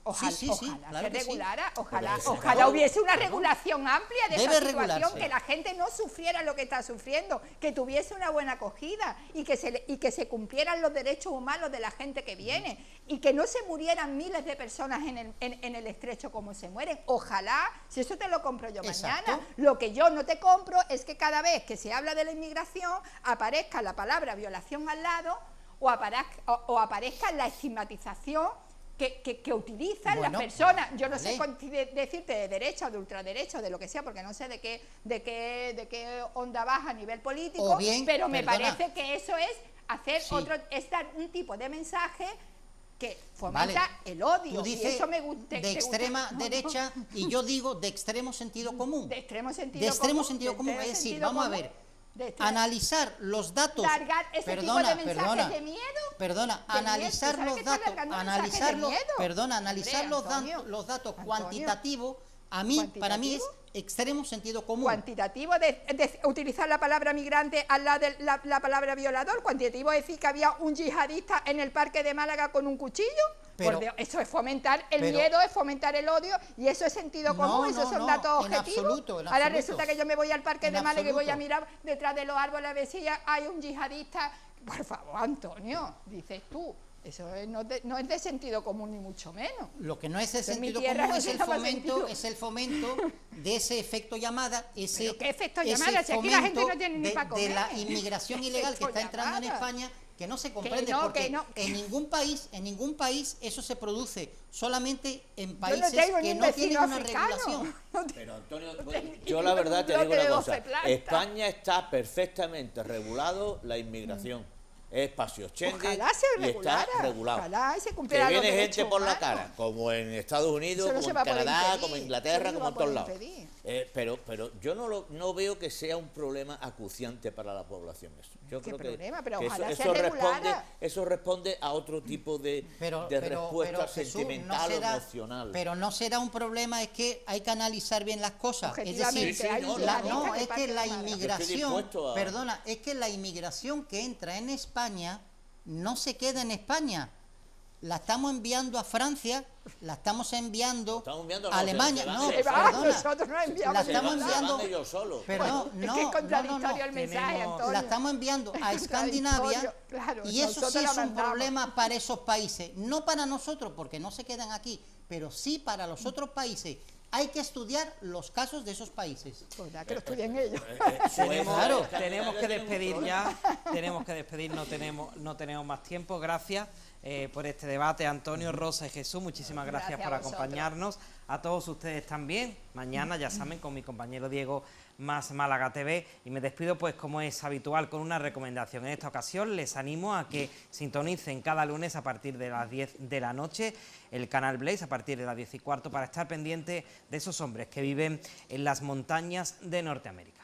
Ojalá, sí, ojalá claro se que sí. regulara, ojalá, Pero eso, ojalá claro, hubiese una regulación amplia de Debe esa situación, regularse. que la gente no sufriera lo que está sufriendo, que tuviese una buena acogida y que se cumplieran los derechos humanos de la gente que viene y que no se murieran miles de personas en el estrecho como se mueren. Ojalá, si eso te lo compro yo Exacto. mañana. Lo que yo no te compro es que cada vez que se habla de la inmigración aparezca la palabra violación al lado o aparezca la estigmatización que utilizan Bueno, las personas. Yo no sé vale. decirte de derecha o de ultraderecha, de lo que sea, porque no sé de qué onda baja a nivel político, O bien, pero me perdona. parece que eso es hacer Sí. es dar un tipo de mensaje que fomenta Vale. el odio. Tú y dices eso me gusta. de extrema derecha y yo digo de extremo sentido común. De extremo sentido De extremo común, sentido de común, extremo es decir, sentido vamos a común, ver, de extremo- analizar los datos. Largar ese tipo de mensajes de miedo. Perdona, de miedo. analizar ¿Tú sabes los que estás datos, largando mensajes de analizar los, miedo? perdona, analizar Hombre, Antonio, los datos Antonio. cuantitativos, para mí es extremo sentido común. Cuantitativo de utilizar la palabra migrante al lado de la palabra violador. Cuantitativo es decir que había un yihadista en el parque de Málaga con un cuchillo. Pero- Por Dios, eso es fomentar el pero- miedo, es fomentar el odio, y eso es sentido No, común, esos no, son no, datos en objetivos. absoluto, en Ahora absoluto. resulta que yo me voy al parque En de Málaga y voy a absoluto. mirar detrás de los árboles a ver si hay un yihadista. Por favor, Antonio, dices tú, eso no es de sentido común ni mucho menos. Lo que no es de En mi sentido tierra común no se llama sentido. es el fomento de ese efecto llamada, ¿Pero qué efecto ese llamada? Si aquí la gente fomento no tiene ni pa' de la comer. inmigración ilegal que Efecto está entrando en llamada. España, que no se comprende no, porque que no. en ningún país eso se produce, solamente en Yo no países tengo ni que un no vecino tienen una africano. regulación. Pero Antonio, tengo yo la verdad te digo bloque de una 12 cosa. plantas. España está perfectamente regulado la inmigración. Es espacio Schengen Ojalá se y está regulara, regulado. ojalá se Que cumplieran los viene derechos gente por la humanos. cara, como en Estados Unidos, Eso no como se en va a poder Canadá, impedir, como en eso Inglaterra, no se como va en a todos poder lados. impedir. Pero yo no veo que sea un problema acuciante para la población eso. Yo ¿Qué creo problema? Pero que ojalá se responde, regulara. responde a otro tipo de respuesta Jesús, sentimental o emocional. Pero no será un problema, es que hay que analizar bien las cosas. Es Objetivamente, decir, hay un la- yihadista no, en el es parque que de la Málaga. inmigración, dispuesto a- perdona, es que la inmigración que entra en España no se queda en España. La estamos enviando a Francia, la estamos enviando no, a Alemania. se van No, de- Se va, perdona. nosotros no enviamos La Se estamos van- se enviando. van ellos solos. Perdón, Es no, que es no, contradictorio no. el mensaje, Tenemos- Antonio. La estamos enviando a Escandinavia Claro, y eso nosotros sí la es un mandamos. problema para esos países, no para nosotros porque no se quedan aquí, pero sí para los otros países. Hay que estudiar los casos de esos países. Pues ya que lo estudien ellos. Claro. Tenemos que despedir ya, tenemos que despedir, no tenemos más tiempo. Gracias por este debate, Antonio, Rosa y Jesús, muchísimas gracias Gracias por a vosotros. acompañarnos. A todos ustedes también, mañana ya saben, con mi compañero Diego, más Málaga TV, y me despido pues como es habitual con una recomendación. En esta ocasión les animo a que sintonicen cada lunes a partir de las 10 de la noche el canal Blaze a partir de las 10:15 para estar pendiente de esos hombres que viven en las montañas de Norteamérica.